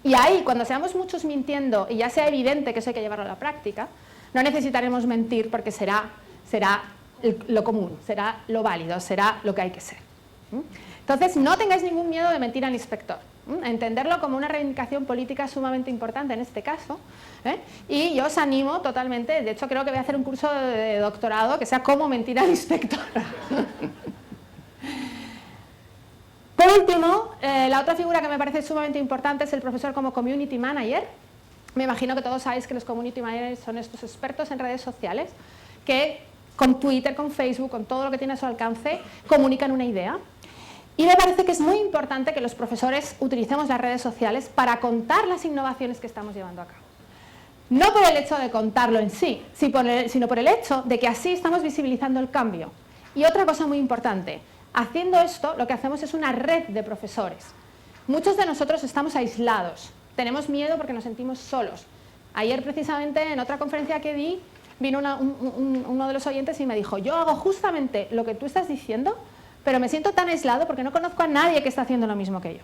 Y ahí, cuando seamos muchos mintiendo y ya sea evidente que eso hay que llevarlo a la práctica, no necesitaremos mentir porque será lo común, será lo válido, será lo que hay que ser. Entonces, no tengáis ningún miedo de mentir al inspector. Entenderlo como una reivindicación política sumamente importante en este caso, y yo os animo totalmente, de hecho creo que voy a hacer un curso de doctorado que sea cómo mentir al inspector. Por último, la otra figura que me parece sumamente importante es el profesor como community manager. Me imagino que todos sabéis que los community managers son estos expertos en redes sociales que con Twitter, con Facebook, con todo lo que tiene a su alcance, comunican una idea. Y me parece que es muy importante que los profesores utilicemos las redes sociales para contar las innovaciones que estamos llevando a cabo. No por el hecho de contarlo en sí, sino por el hecho de que así estamos visibilizando el cambio. Y otra cosa muy importante, haciendo esto lo que hacemos es una red de profesores. Muchos de nosotros estamos aislados, tenemos miedo porque nos sentimos solos. Ayer precisamente en otra conferencia que di, vino uno de los oyentes y me dijo, yo hago justamente lo que tú estás diciendo, pero me siento tan aislado porque no conozco a nadie que está haciendo lo mismo que yo.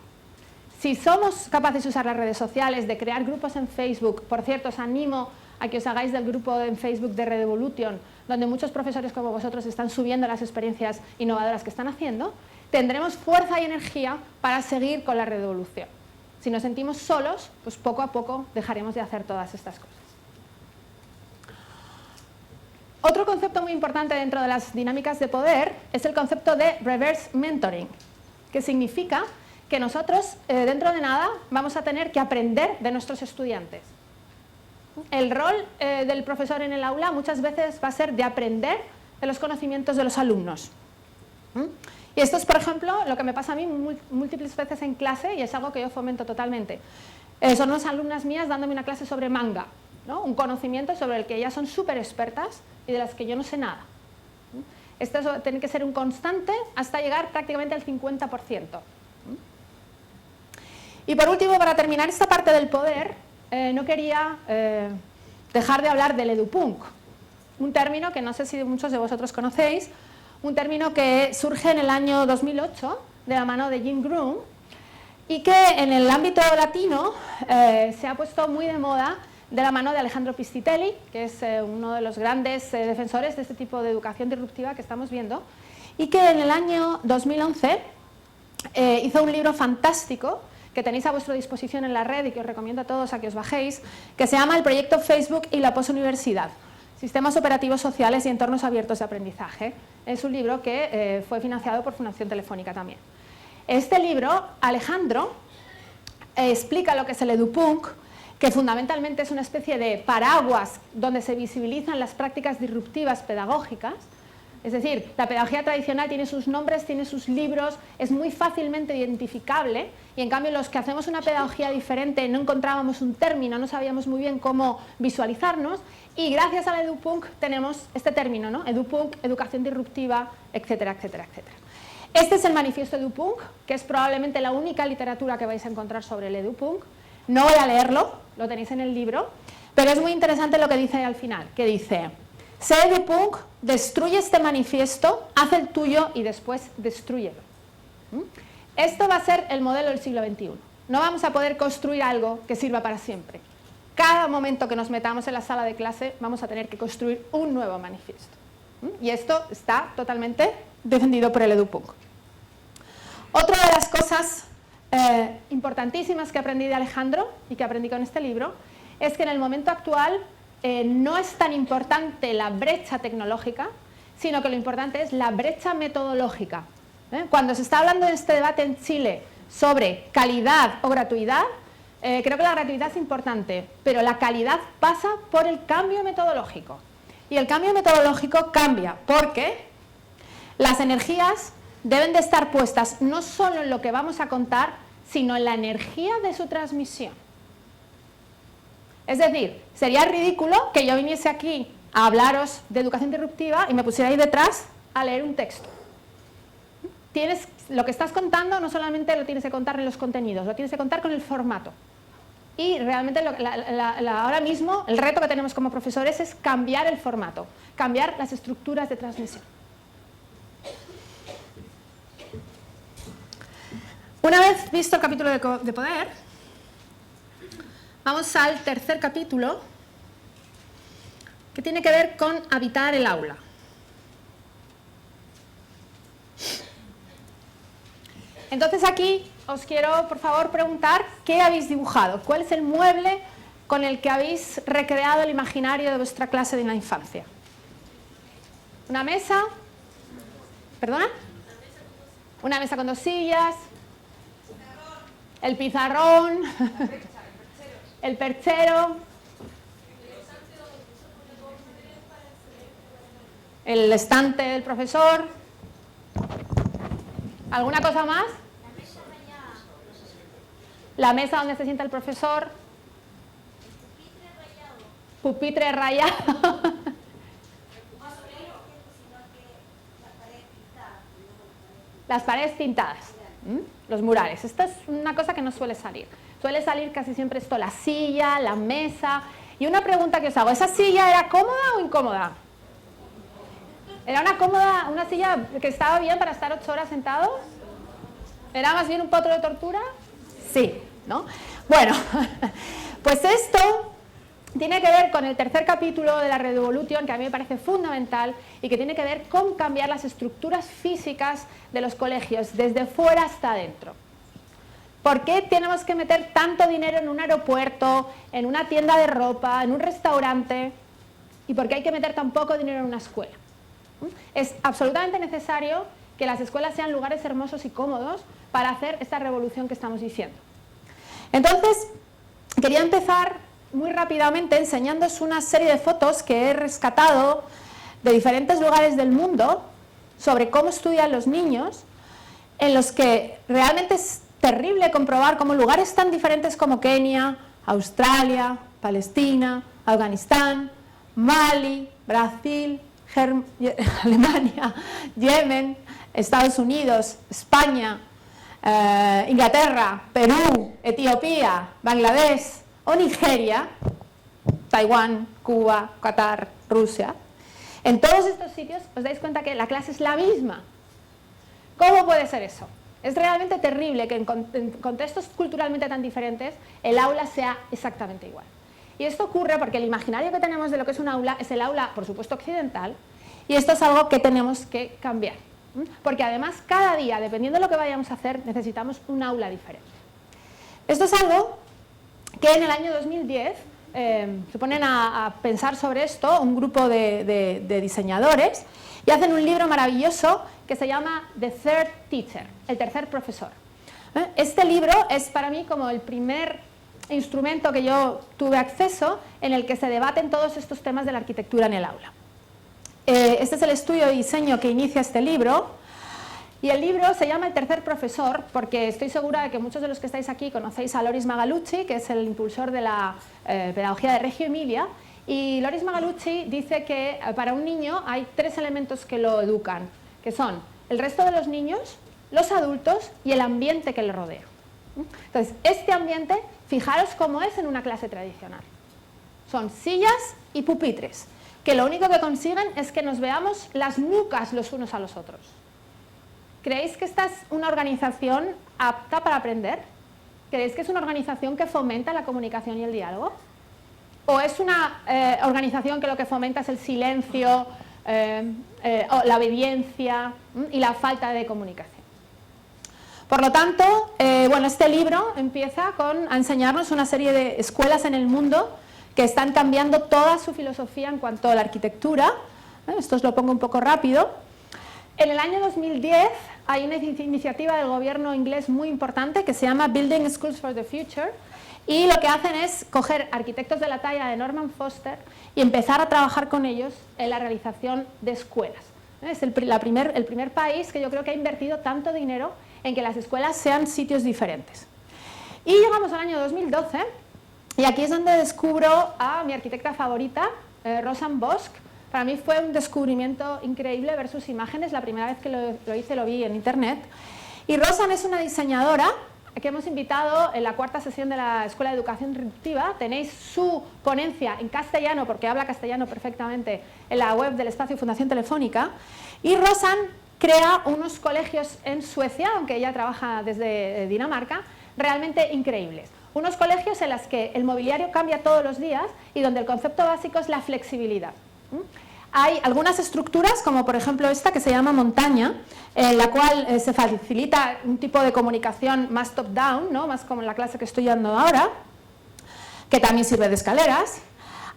Si somos capaces de usar las redes sociales, de crear grupos en Facebook, por cierto, os animo a que os hagáis del grupo en Facebook de Redevolution, donde muchos profesores como vosotros están subiendo las experiencias innovadoras que están haciendo, tendremos fuerza y energía para seguir con la redevolución. Si nos sentimos solos, pues poco a poco dejaremos de hacer todas estas cosas. Otro concepto muy importante dentro de las dinámicas de poder es el concepto de reverse mentoring, que significa que nosotros dentro de nada vamos a tener que aprender de nuestros estudiantes. El rol del profesor en el aula muchas veces va a ser de aprender de los conocimientos de los alumnos. Y esto es, por ejemplo, lo que me pasa a mí múltiples veces en clase y es algo que yo fomento totalmente. Son unas alumnas mías dándome una clase sobre manga, ¿no? Un conocimiento sobre el que ellas son súper expertas y de las que yo no sé nada. Esto tiene que ser un constante hasta llegar prácticamente al 50%. Y por último, para terminar esta parte del poder, no quería dejar de hablar del edupunk, un término que no sé si muchos de vosotros conocéis, un término que surge en el año 2008 de la mano de Jim Groom y que en el ámbito latino se ha puesto muy de moda de la mano de Alejandro Piscitelli, que es uno de los grandes defensores de este tipo de educación disruptiva que estamos viendo, y que en el año 2011 hizo un libro fantástico que tenéis a vuestra disposición en la red y que os recomiendo a todos a que os bajéis, que se llama El proyecto Facebook y la posuniversidad, sistemas operativos sociales y entornos abiertos de aprendizaje. Es un libro que fue financiado por Fundación Telefónica también. Este libro, Alejandro, explica lo que es el edupunk, que fundamentalmente es una especie de paraguas donde se visibilizan las prácticas disruptivas pedagógicas. Es decir, la pedagogía tradicional tiene sus nombres, tiene sus libros, es muy fácilmente identificable y en cambio los que hacemos una pedagogía diferente no encontrábamos un término, no sabíamos muy bien cómo visualizarnos y gracias al edupunk tenemos este término, ¿no? Edupunk, educación disruptiva, etcétera, etcétera, etcétera. Este es el manifiesto edupunk, que es probablemente la única literatura que vais a encontrar sobre el edupunk. No voy a leerlo, lo tenéis en el libro, pero es muy interesante lo que dice al final, que dice: sé edupunk, destruye este manifiesto, haz el tuyo y después destrúyelo. Esto va a ser el modelo del siglo XXI. No vamos a poder construir algo que sirva para siempre. Cada momento que nos metamos en la sala de clase vamos a tener que construir un nuevo manifiesto. Y esto está totalmente defendido por el edupunk. Otra de las cosas importantísimas que aprendí de Alejandro y que aprendí con este libro es que en el momento actual no es tan importante la brecha tecnológica, sino que lo importante es la brecha metodológica. Cuando se está hablando de este debate en Chile sobre calidad o gratuidad, creo que la gratuidad es importante, pero la calidad pasa por el cambio metodológico. Y el cambio metodológico cambia porque las energías deben de estar puestas no solo en lo que vamos a contar, sino en la energía de su transmisión. Es decir, sería ridículo que yo viniese aquí a hablaros de educación disruptiva y me pusiera ahí detrás a leer un texto. Lo que estás contando no solamente lo tienes que contar en los contenidos, lo tienes que contar con el formato. Y realmente ahora mismo el reto que tenemos como profesores es cambiar el formato, cambiar las estructuras de transmisión. Una vez visto el capítulo de poder, vamos al tercer capítulo, que tiene que ver con habitar el aula. Entonces aquí os quiero, por favor, preguntar qué habéis dibujado, cuál es el mueble con el que habéis recreado el imaginario de vuestra clase de la infancia. ¿Una mesa? ¿Perdona? Una mesa con 2 sillas. El pizarrón. El perchero. El estante del profesor. ¿Alguna cosa más? La mesa donde se sienta el profesor. Pupitre rayado. Las paredes pintadas. Los murales. Esto es una cosa que no suele salir. Suele salir casi siempre esto, la silla, la mesa. Y una pregunta que os hago, ¿esa silla era cómoda o incómoda? ¿Era una silla que estaba bien para estar 8 horas sentados? ¿Era más bien un potro de tortura? Sí, ¿no? Bueno, pues esto tiene que ver con el tercer capítulo de la Red Evolution, que a mí me parece fundamental y que tiene que ver con cambiar las estructuras físicas de los colegios, desde fuera hasta adentro. ¿Por qué tenemos que meter tanto dinero en un aeropuerto, en una tienda de ropa, en un restaurante? ¿Y por qué hay que meter tan poco dinero en una escuela? Es absolutamente necesario que las escuelas sean lugares hermosos y cómodos para hacer esta revolución que estamos diciendo. Entonces, quería empezar muy rápidamente enseñándoos una serie de fotos que he rescatado de diferentes lugares del mundo sobre cómo estudian los niños, en los que realmente es terrible comprobar cómo lugares tan diferentes como Kenia, Australia, Palestina, Afganistán, Mali, Brasil, Alemania, Yemen, Estados Unidos, España, Inglaterra, Perú, Etiopía, Bangladesh o Nigeria, Taiwán, Cuba, Qatar, Rusia. En todos estos sitios os dais cuenta que la clase es la misma. ¿Cómo puede ser eso? Es realmente terrible que en contextos culturalmente tan diferentes el aula sea exactamente igual. Y esto ocurre porque el imaginario que tenemos de lo que es un aula es el aula, por supuesto, occidental, y esto es algo que tenemos que cambiar. Porque además cada día, dependiendo de lo que vayamos a hacer, necesitamos un aula diferente. Esto es algo que en el año 2010 se ponen a pensar sobre esto un grupo de diseñadores y hacen un libro maravilloso que se llama The Third Teacher, el tercer profesor. Este libro es para mí como el primer instrumento que yo tuve acceso en el que se debaten todos estos temas de la arquitectura en el aula. Este es el estudio de diseño que inicia este libro, y el libro se llama El tercer profesor porque estoy segura de que muchos de los que estáis aquí conocéis a Loris Magalucci, que es el impulsor de la pedagogía de Reggio Emilia, y Loris Magalucci dice que para un niño hay 3 elementos que lo educan, que son el resto de los niños, los adultos y el ambiente que le rodea. Entonces, este ambiente, fijaros cómo es en una clase tradicional. Son sillas y pupitres, que lo único que consiguen es que nos veamos las nucas los unos a los otros. ¿Creéis que esta es una organización apta para aprender? ¿Creéis que es una organización que fomenta la comunicación y el diálogo? ¿O es una organización que lo que fomenta es el silencio, o la obediencia y la falta de comunicación? Por lo tanto, bueno, este libro empieza a enseñarnos una serie de escuelas en el mundo que están cambiando toda su filosofía en cuanto a la arquitectura. Esto os lo pongo un poco rápido. En el año 2010 hay una iniciativa del gobierno inglés muy importante que se llama Building Schools for the Future, y lo que hacen es coger arquitectos de la talla de Norman Foster y empezar a trabajar con ellos en la realización de escuelas. Es el primer país que yo creo que ha invertido tanto dinero en que las escuelas sean sitios diferentes. Y llegamos al año 2012, y aquí es donde descubro a mi arquitecta favorita, Rosanne Bosch. Para mí fue un descubrimiento increíble ver sus imágenes. La primera vez que lo hice lo vi en internet. Y Rosanne es una diseñadora que hemos invitado en la 4ª sesión de la Escuela de Educación Disruptiva. Tenéis su ponencia en castellano, porque habla castellano perfectamente, en la web del espacio Fundación Telefónica. Y Rosanne crea unos colegios en Suecia, aunque ella trabaja desde Dinamarca, realmente increíbles. Unos colegios en los que el mobiliario cambia todos los días y donde el concepto básico es la flexibilidad. Hay algunas estructuras, como por ejemplo esta que se llama montaña, en la cual se facilita un tipo de comunicación más top-down, ¿no? Más como en la clase que estoy dando ahora, que también sirve de escaleras.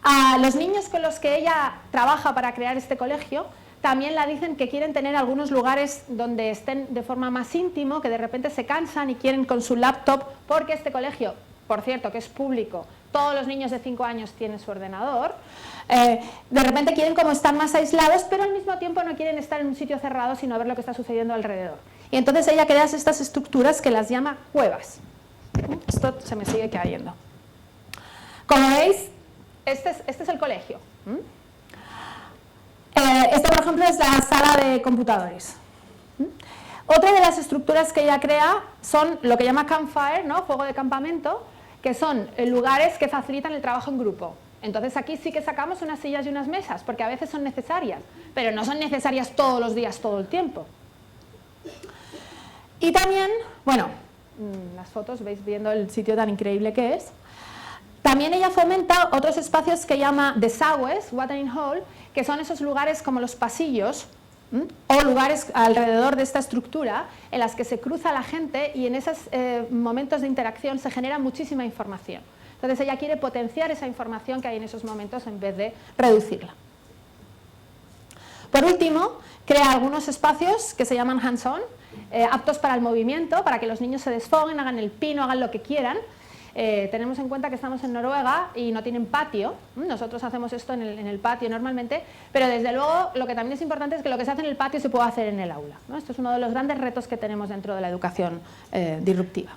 A los niños con los que ella trabaja para crear este colegio también la dicen que quieren tener algunos lugares donde estén de forma más íntimo, que de repente se cansan y quieren con su laptop, porque este colegio, por cierto, que es público, todos los niños de 5 años tienen su ordenador, de repente quieren como estar más aislados, pero al mismo tiempo no quieren estar en un sitio cerrado, sino ver lo que está sucediendo alrededor. Y entonces ella crea estas estructuras que las llama cuevas. Esto se me sigue cayendo. Como veis, este es el colegio. Esta, por ejemplo, es la sala de computadores. Otra de las estructuras que ella crea son lo que llama campfire, ¿no? Fuego de campamento, que son lugares que facilitan el trabajo en grupo. Entonces aquí sí que sacamos unas sillas y unas mesas, porque a veces son necesarias, pero no son necesarias todos los días, todo el tiempo. Y también, bueno, las fotos, veis viendo el sitio tan increíble que es. También ella fomenta otros espacios que llama desagües, watering hole, que son esos lugares como los pasillos, o lugares alrededor de esta estructura en las que se cruza la gente y en esos momentos de interacción se genera muchísima información. Entonces ella quiere potenciar esa información que hay en esos momentos en vez de reducirla. Por último, crea algunos espacios que se llaman hands-on, aptos para el movimiento, para que los niños se desfoguen, hagan el pino, hagan lo que quieran. Tenemos en cuenta que estamos en Noruega y no tienen patio. Nosotros hacemos esto en el patio normalmente, pero desde luego lo que también es importante es que lo que se hace en el patio se pueda hacer en el aula, ¿no? Esto es uno de los grandes retos que tenemos dentro de la educación disruptiva.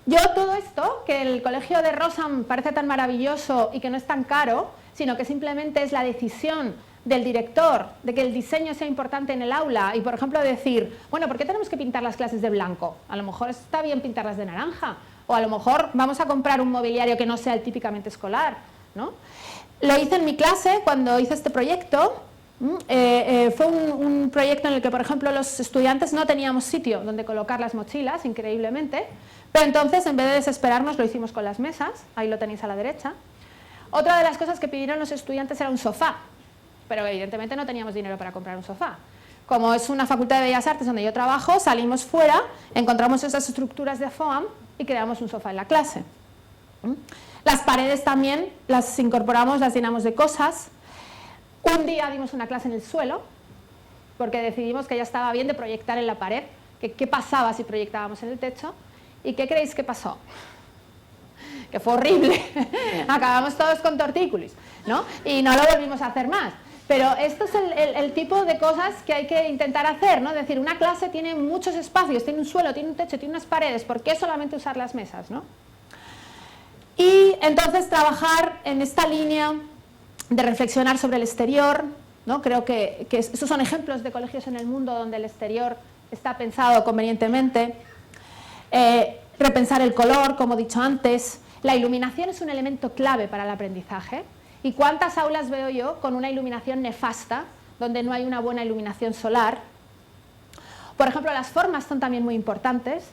Yo todo esto, que el colegio de Rosam parece tan maravilloso y que no es tan caro, sino que simplemente es la decisión del director de que el diseño sea importante en el aula y, por ejemplo, decir, bueno, ¿por qué tenemos que pintar las clases de blanco? A lo mejor está bien pintarlas de naranja, o a lo mejor vamos a comprar un mobiliario que no sea el típicamente escolar, ¿no? Lo hice en mi clase cuando hice este proyecto. Fue un proyecto en el que, por ejemplo, los estudiantes no teníamos sitio donde colocar las mochilas, increíblemente, pero entonces, en vez de desesperarnos, lo hicimos con las mesas, ahí lo tenéis a la derecha. Otra de las cosas que pidieron los estudiantes era un sofá, pero evidentemente no teníamos dinero para comprar un sofá. Como es una facultad de Bellas Artes donde yo trabajo, salimos fuera, encontramos esas estructuras de foam y creamos un sofá en la clase. Las paredes también las incorporamos, las llenamos de cosas. Un día dimos una clase en el suelo, porque decidimos que ya estaba bien de proyectar en la pared, que qué pasaba si proyectábamos en el techo. ¿Y qué creéis que pasó? Que fue horrible. Acabamos todos con tortícolis, ¿no? Y no lo volvimos a hacer más. Pero esto es el tipo de cosas que hay que intentar hacer, ¿no? Es decir, una clase tiene muchos espacios, tiene un suelo, tiene un techo, tiene unas paredes. ¿Por qué solamente usar las mesas, no? Y entonces trabajar en esta línea de reflexionar sobre el exterior, ¿no? Creo que estos son ejemplos de colegios en el mundo donde el exterior está pensado convenientemente. Repensar el color, como he dicho antes. La iluminación es un elemento clave para el aprendizaje. ¿Y cuántas aulas veo yo con una iluminación nefasta, donde no hay una buena iluminación solar? Por ejemplo, las formas son también muy importantes.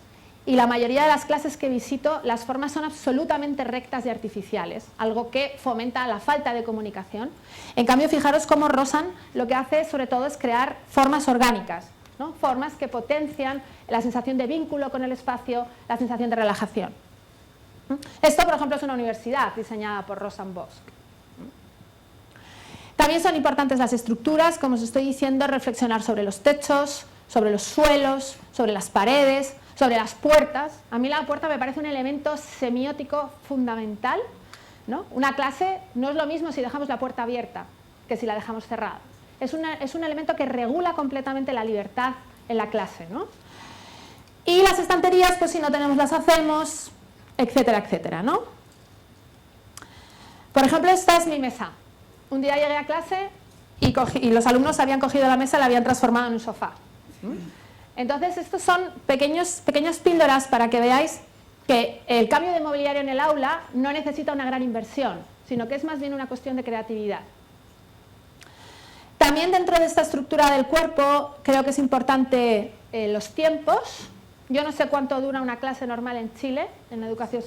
Y la mayoría de las clases que visito, las formas son absolutamente rectas y artificiales, algo que fomenta la falta de comunicación. En cambio, fijaros cómo Rosam lo que hace sobre todo es crear formas orgánicas, ¿no? Formas que potencian la sensación de vínculo con el espacio, la sensación de relajación. Esto, por ejemplo, es una universidad diseñada por Rosam Bosch. También son importantes las estructuras, como os estoy diciendo, reflexionar sobre los techos, sobre los suelos, sobre las paredes, sobre las puertas. A mí la puerta me parece un elemento semiótico fundamental, ¿no? Una clase no es lo mismo si dejamos la puerta abierta que si la dejamos cerrada. Es un elemento que regula completamente la libertad en la clase, ¿no? Y las estanterías, pues si no tenemos las hacemos, etcétera, etcétera, ¿no? Por ejemplo, esta es mi mesa. Un día llegué a clase y los alumnos habían cogido la mesa y la habían transformado en un sofá. Entonces, estos son pequeñas píldoras para que veáis que el cambio de mobiliario en el aula no necesita una gran inversión, sino que es más bien una cuestión de creatividad. También dentro de esta estructura del cuerpo creo que es importante los tiempos. Yo no sé cuánto dura una clase normal en Chile, en educación,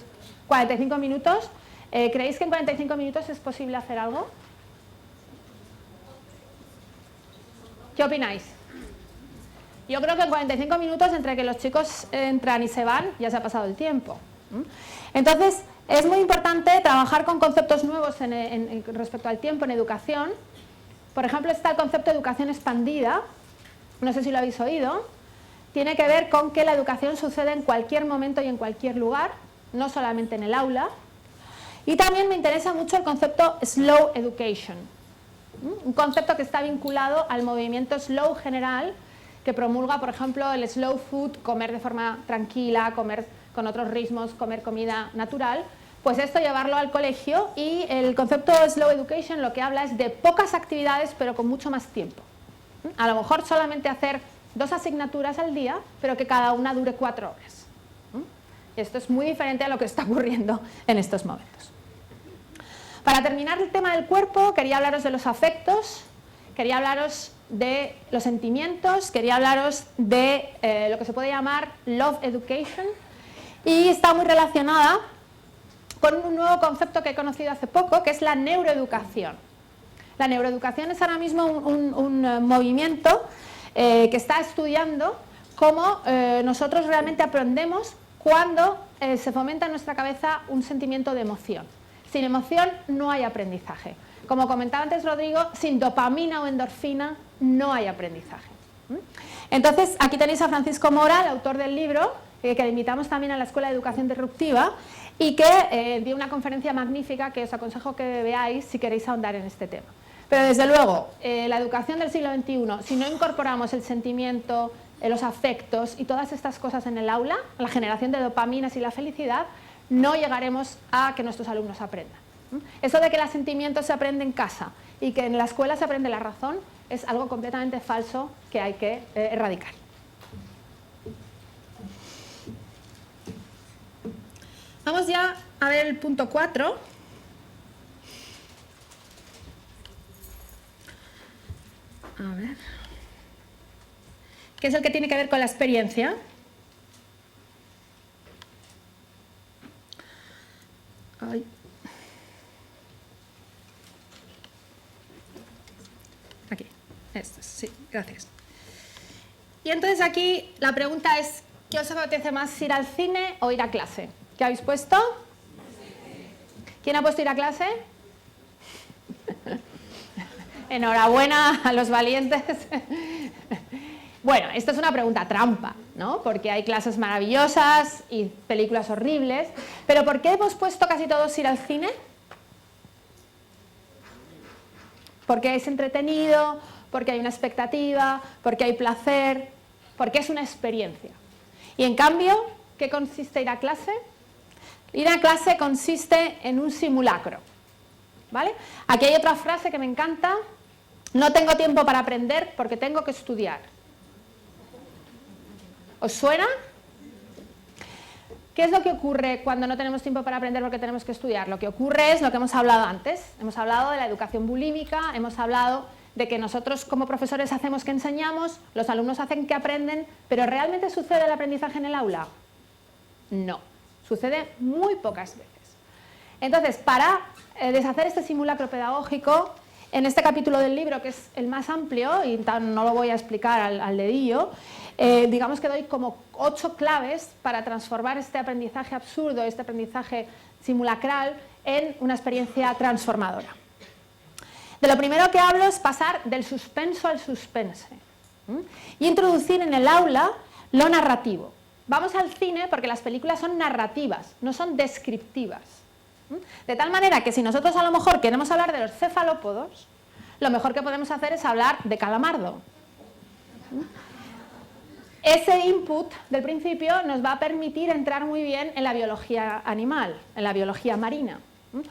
45 minutos. ¿Creéis que en 45 minutos es posible hacer algo? ¿Qué opináis? Yo creo que en 45 minutos, entre que los chicos entran y se van, ya se ha pasado el tiempo. Entonces, es muy importante trabajar con conceptos nuevos respecto al tiempo en educación. Por ejemplo, está el concepto de educación expandida, no sé si lo habéis oído. Tiene que ver con que la educación sucede en cualquier momento y en cualquier lugar, no solamente en el aula. Y también me interesa mucho el concepto slow education, un concepto que está vinculado al movimiento slow general, que promulga, por ejemplo, el slow food, comer de forma tranquila, comer con otros ritmos, comer comida natural. Pues esto llevarlo al colegio, y el concepto de slow education lo que habla es de pocas actividades pero con mucho más tiempo. A lo mejor solamente hacer 2 asignaturas al día, pero que cada una dure 4 horas. Esto es muy diferente a lo que está ocurriendo en estos momentos. Para terminar el tema del cuerpo, quería hablaros de los afectos, quería hablaros de los sentimientos, quería hablaros de lo que se puede llamar love education, y está muy relacionada con un nuevo concepto que he conocido hace poco, que es la neuroeducación. La neuroeducación es ahora mismo un movimiento que está estudiando cómo nosotros realmente aprendemos cuando se fomenta en nuestra cabeza un sentimiento de emoción. Sin emoción no hay aprendizaje. Como comentaba antes Rodrigo, sin dopamina o endorfina no hay aprendizaje. Entonces, aquí tenéis a Francisco Mora, el autor del libro, que le invitamos también a la Escuela de Educación Disruptiva, y que dio una conferencia magnífica que os aconsejo que veáis si queréis ahondar en este tema. Pero desde luego, la educación del siglo XXI, si no incorporamos el sentimiento, los afectos y todas estas cosas en el aula, la generación de dopaminas y la felicidad, no llegaremos a que nuestros alumnos aprendan. Eso de que el sentimiento se aprende en casa y que en la escuela se aprende la razón es algo completamente falso que hay que erradicar. Vamos ya a ver el punto 4. A ver. Que es el que tiene que ver con la experiencia. Ay. Aquí. Esto, sí, gracias. Y entonces aquí la pregunta es, ¿qué os apetece más, ir al cine o ir a clase? ¿Qué habéis puesto? ¿Quién ha puesto ir a clase? Enhorabuena a los valientes. Bueno, esto es una pregunta trampa, ¿no? Porque hay clases maravillosas y películas horribles, pero ¿por qué hemos puesto casi todos ir al cine? Porque es entretenido, porque hay una expectativa, porque hay placer, porque es una experiencia. Y en cambio, ¿qué consiste ir a clase? Ir a clase consiste en un simulacro, ¿vale? Aquí hay otra frase que me encanta: no tengo tiempo para aprender porque tengo que estudiar. ¿Os suena? ¿Qué es lo que ocurre cuando no tenemos tiempo para aprender porque tenemos que estudiar? Lo que ocurre es lo que hemos hablado antes. Hemos hablado de la educación bulímica, hemos hablado de que nosotros como profesores hacemos que enseñamos, los alumnos hacen que aprenden, pero ¿realmente sucede el aprendizaje en el aula? No, sucede muy pocas veces. Entonces, para deshacer este simulacro pedagógico, en este capítulo del libro, que es el más amplio, y no lo voy a explicar al dedillo, digamos que doy como 8 claves para transformar este aprendizaje absurdo, este aprendizaje simulacral, en una experiencia transformadora. De lo primero que hablo es pasar del suspenso al suspense, y introducir en el aula lo narrativo. Vamos al cine porque las películas son narrativas, no son descriptivas. De tal manera que si nosotros a lo mejor queremos hablar de los cefalópodos, lo mejor que podemos hacer es hablar de Calamardo. Ese input del principio nos va a permitir entrar muy bien en la biología animal, en la biología marina.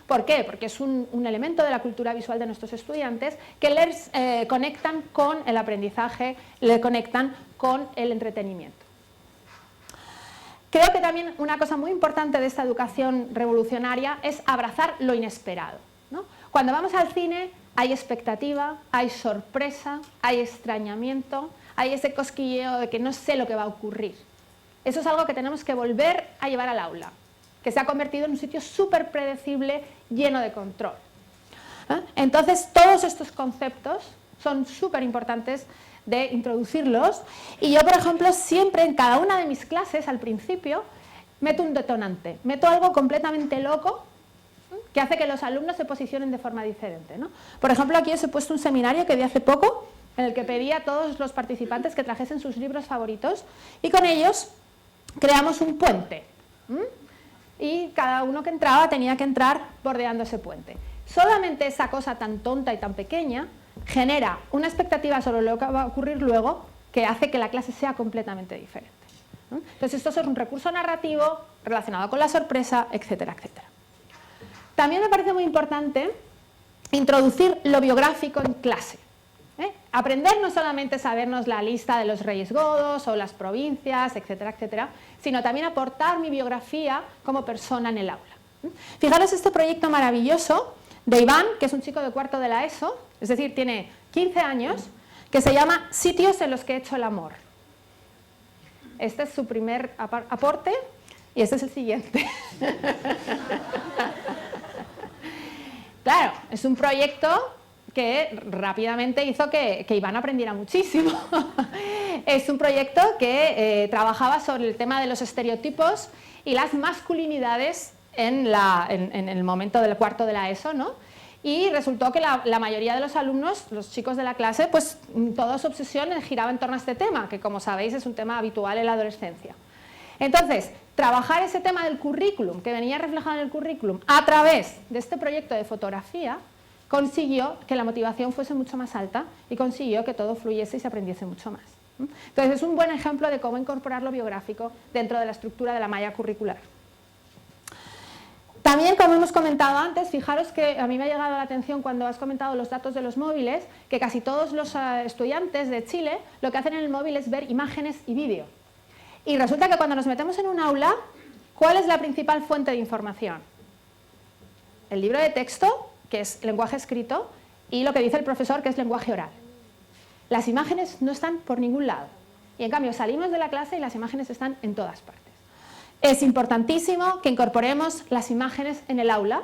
¿Por qué? Porque es un elemento de la cultura visual de nuestros estudiantes que les conectan con el aprendizaje, le conectan con el entretenimiento. Creo que también una cosa muy importante de esta educación revolucionaria es abrazar lo inesperado, ¿no? Cuando vamos al cine, hay expectativa, hay sorpresa, hay extrañamiento, hay ese cosquilleo de que no sé lo que va a ocurrir. Eso es algo que tenemos que volver a llevar al aula, que se ha convertido en un sitio súper predecible, lleno de control. Entonces, todos estos conceptos son súper importantes de introducirlos, y yo, por ejemplo, siempre en cada una de mis clases, al principio, meto un detonante, meto algo completamente loco que hace que los alumnos se posicionen de forma diferente, ¿no? Por ejemplo, aquí os he puesto un seminario que di hace poco, en el que pedí a todos los participantes que trajesen sus libros favoritos, y con ellos creamos un puente, y cada uno que entraba tenía que entrar bordeando ese puente. Solamente esa cosa tan tonta y tan pequeña genera una expectativa sobre lo que va a ocurrir luego, que hace que la clase sea completamente diferente, ¿no? Entonces, esto es un recurso narrativo relacionado con la sorpresa, etcétera, etcétera. También me parece muy importante introducir lo biográfico en clase. Aprender no solamente sabernos la lista de los reyes godos o las provincias, etcétera, etcétera, sino también aportar mi biografía como persona en el aula. Fijaros este proyecto maravilloso de Iván, que es un chico de cuarto de la ESO, es decir, tiene 15 años, que se llama Sitios en los que he hecho el amor. Este es su primer aporte y este es el siguiente. Claro, es un proyecto que rápidamente hizo que Iván aprendiera muchísimo. Es un proyecto que trabajaba sobre el tema de los estereotipos y las masculinidades en el momento del cuarto de la ESO, ¿no? Y resultó que la mayoría de los alumnos, los chicos de la clase, pues toda su obsesión giraba en torno a este tema, que como sabéis es un tema habitual en la adolescencia. Entonces, trabajar ese tema del currículum, que venía reflejado en el currículum, a través de este proyecto de fotografía, consiguió que la motivación fuese mucho más alta y consiguió que todo fluyese y se aprendiese mucho más. Entonces, es un buen ejemplo de cómo incorporar lo biográfico dentro de la estructura de la malla curricular. También, como hemos comentado antes, fijaros que a mí me ha llegado la atención cuando has comentado los datos de los móviles, que casi todos los estudiantes de Chile lo que hacen en el móvil es ver imágenes y vídeo. Y resulta que cuando nos metemos en un aula, ¿cuál es la principal fuente de información? El libro de texto, que es lenguaje escrito, y lo que dice el profesor, que es lenguaje oral. Las imágenes no están por ningún lado. Y en cambio salimos de la clase y las imágenes están en todas partes. Es importantísimo que incorporemos las imágenes en el aula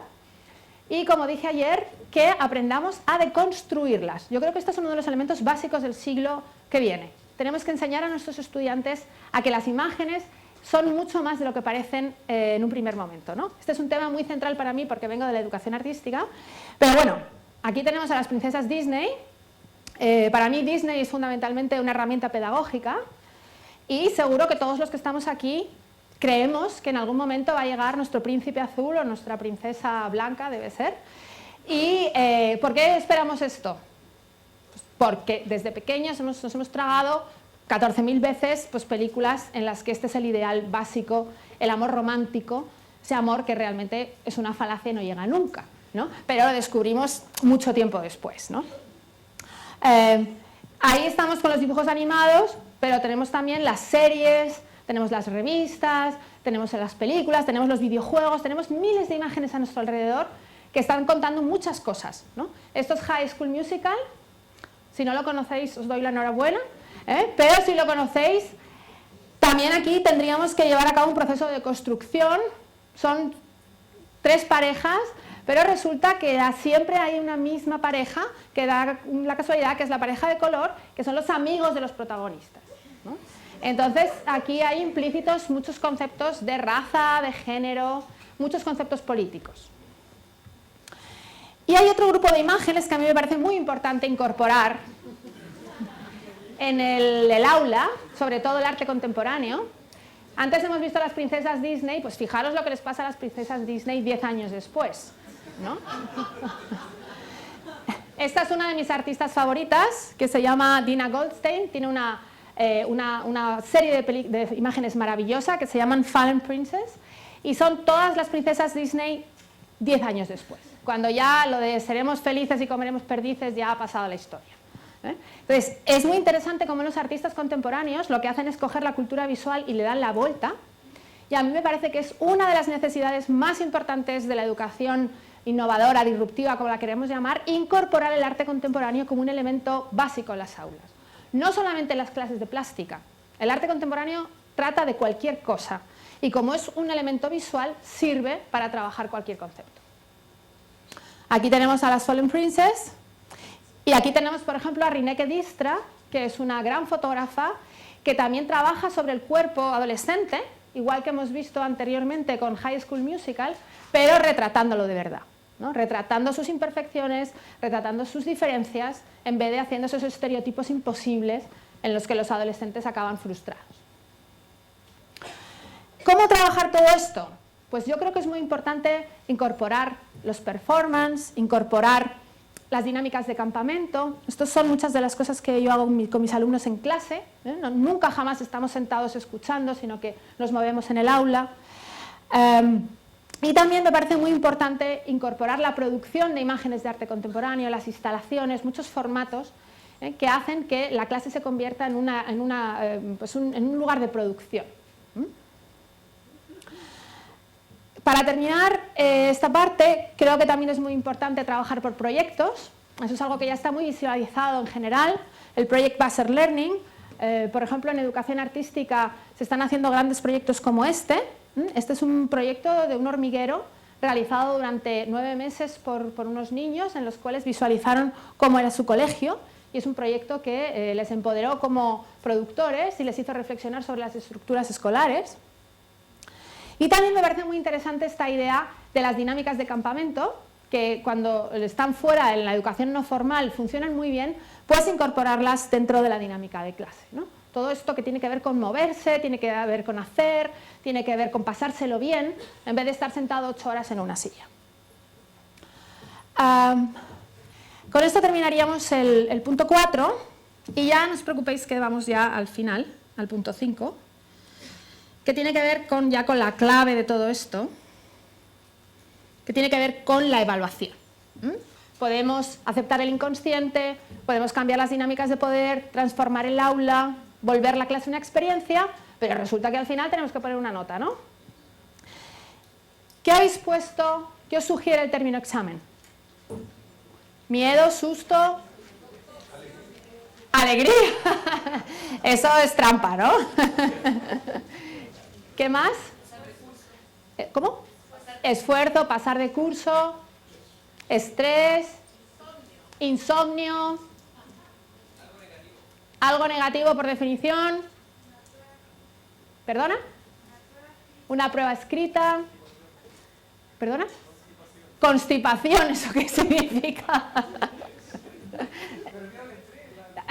y, como dije ayer, que aprendamos a deconstruirlas. Yo creo que este es uno de los elementos básicos del siglo que viene. Tenemos que enseñar a nuestros estudiantes a que las imágenes son mucho más de lo que parecen en un primer momento, ¿no? Este es un tema muy central para mí porque vengo de la educación artística, pero bueno, aquí tenemos a las princesas Disney. Para mí Disney es fundamentalmente una herramienta pedagógica y seguro que todos los que estamos aquí creemos que en algún momento va a llegar nuestro príncipe azul o nuestra princesa blanca, debe ser. ¿Y por qué esperamos esto? Pues porque desde pequeños nos hemos tragado 14.000 veces pues, películas en las que este es el ideal básico, el amor romántico, ese amor que realmente es una falacia y no llega nunca, ¿no? Pero lo descubrimos mucho tiempo después, ¿no? Ahí estamos con los dibujos animados, pero tenemos también las series, tenemos las revistas, tenemos las películas, tenemos los videojuegos, tenemos miles de imágenes a nuestro alrededor que están contando muchas cosas, ¿no? Esto es High School Musical. Si no lo conocéis, os doy la enhorabuena, pero si lo conocéis, también aquí tendríamos que llevar a cabo un proceso de construcción. Son 3 parejas, pero resulta que siempre hay una misma pareja que da la casualidad que es la pareja de color, que son los amigos de los protagonistas, ¿no? Entonces, aquí hay implícitos muchos conceptos de raza, de género, muchos conceptos políticos. Y hay otro grupo de imágenes que a mí me parece muy importante incorporar en el aula, sobre todo el arte contemporáneo. Antes hemos visto a las princesas Disney, pues fijaros lo que les pasa a las princesas Disney 10 años después, ¿no? Esta es una de mis artistas favoritas, que se llama Dina Goldstein, tiene una serie de imágenes maravillosa que se llaman Fallen Princess, y son todas las princesas Disney 10 años después, cuando ya lo de seremos felices y comeremos perdices ya ha pasado a la historia. Entonces, es muy interesante cómo los artistas contemporáneos lo que hacen es coger la cultura visual y le dan la vuelta, y a mí me parece que es una de las necesidades más importantes de la educación innovadora, disruptiva, como la queremos llamar, incorporar el arte contemporáneo como un elemento básico en las aulas. No solamente en las clases de plástica. El arte contemporáneo trata de cualquier cosa y como es un elemento visual, sirve para trabajar cualquier concepto. Aquí tenemos a las Fallen Princess y aquí tenemos, por ejemplo, a Rineke Distra, que es una gran fotógrafa que también trabaja sobre el cuerpo adolescente, igual que hemos visto anteriormente con High School Musical, pero retratándolo de verdad, ¿no? Retratando sus imperfecciones, retratando sus diferencias, en vez de haciendo esos estereotipos imposibles en los que los adolescentes acaban frustrados. ¿Cómo trabajar todo esto? Pues yo creo que es muy importante incorporar los performance, incorporar las dinámicas de campamento. Estas son muchas de las cosas que yo hago con mis alumnos en clase, ¿eh? Nunca jamás estamos sentados escuchando, sino que nos movemos en el aula. Y también me parece muy importante incorporar la producción de imágenes de arte contemporáneo, las instalaciones, muchos formatos que hacen que la clase se convierta en un lugar de producción. Para terminar esta parte, creo que también es muy importante trabajar por proyectos. Eso es algo que ya está muy visualizado en general. El Project Based Learning, por ejemplo, en educación artística se están haciendo grandes proyectos como este. Este es un proyecto de un hormiguero realizado durante 9 meses por unos niños en los cuales visualizaron cómo era su colegio. Y es un proyecto que les empoderó como productores y les hizo reflexionar sobre las estructuras escolares. Y también me parece muy interesante esta idea de las dinámicas de campamento, que cuando están fuera en la educación no formal funcionan muy bien, pues incorporarlas dentro de la dinámica de clase, ¿no? Todo esto que tiene que ver con moverse, tiene que ver con hacer, tiene que ver con pasárselo bien, en vez de estar sentado 8 horas en una silla. Con esto terminaríamos el punto 4 y ya no os preocupéis que vamos ya al final, al punto 5. Que tiene que ver con la clave de todo esto, que tiene que ver con la evaluación. Podemos aceptar el inconsciente, podemos cambiar las dinámicas de poder, transformar el aula, volver la clase una experiencia, pero resulta que al final tenemos que poner una nota, ¿no? ¿Qué habéis puesto? ¿Qué os sugiere el término examen? ¿Miedo, susto? ¡Alegría! Eso es trampa, ¿no? ¿Qué más? ¿Cómo? Esfuerzo, pasar de curso, estrés, insomnio, algo negativo por definición. ¿Perdona? Una prueba escrita. ¿Perdona? Constipación, ¿eso qué significa?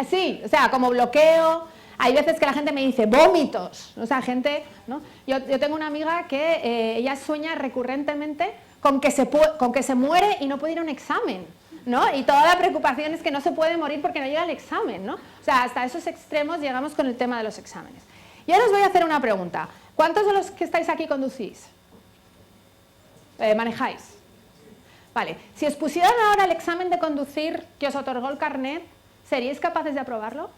Sí, o sea, como bloqueo. Hay veces que la gente me dice vómitos, o sea, gente, ¿no? Yo tengo una amiga que ella sueña recurrentemente con que se muere y no puede ir a un examen, ¿no? Y toda la preocupación es que no se puede morir porque no llega al examen, ¿no? O sea, hasta esos extremos llegamos con el tema de los exámenes. Y ahora os voy a hacer una pregunta. ¿Cuántos de los que estáis aquí conducís? ¿Manejáis? Vale. Si os pusieran ahora el examen de conducir que os otorgó el carnet, ¿seríais capaces de aprobarlo?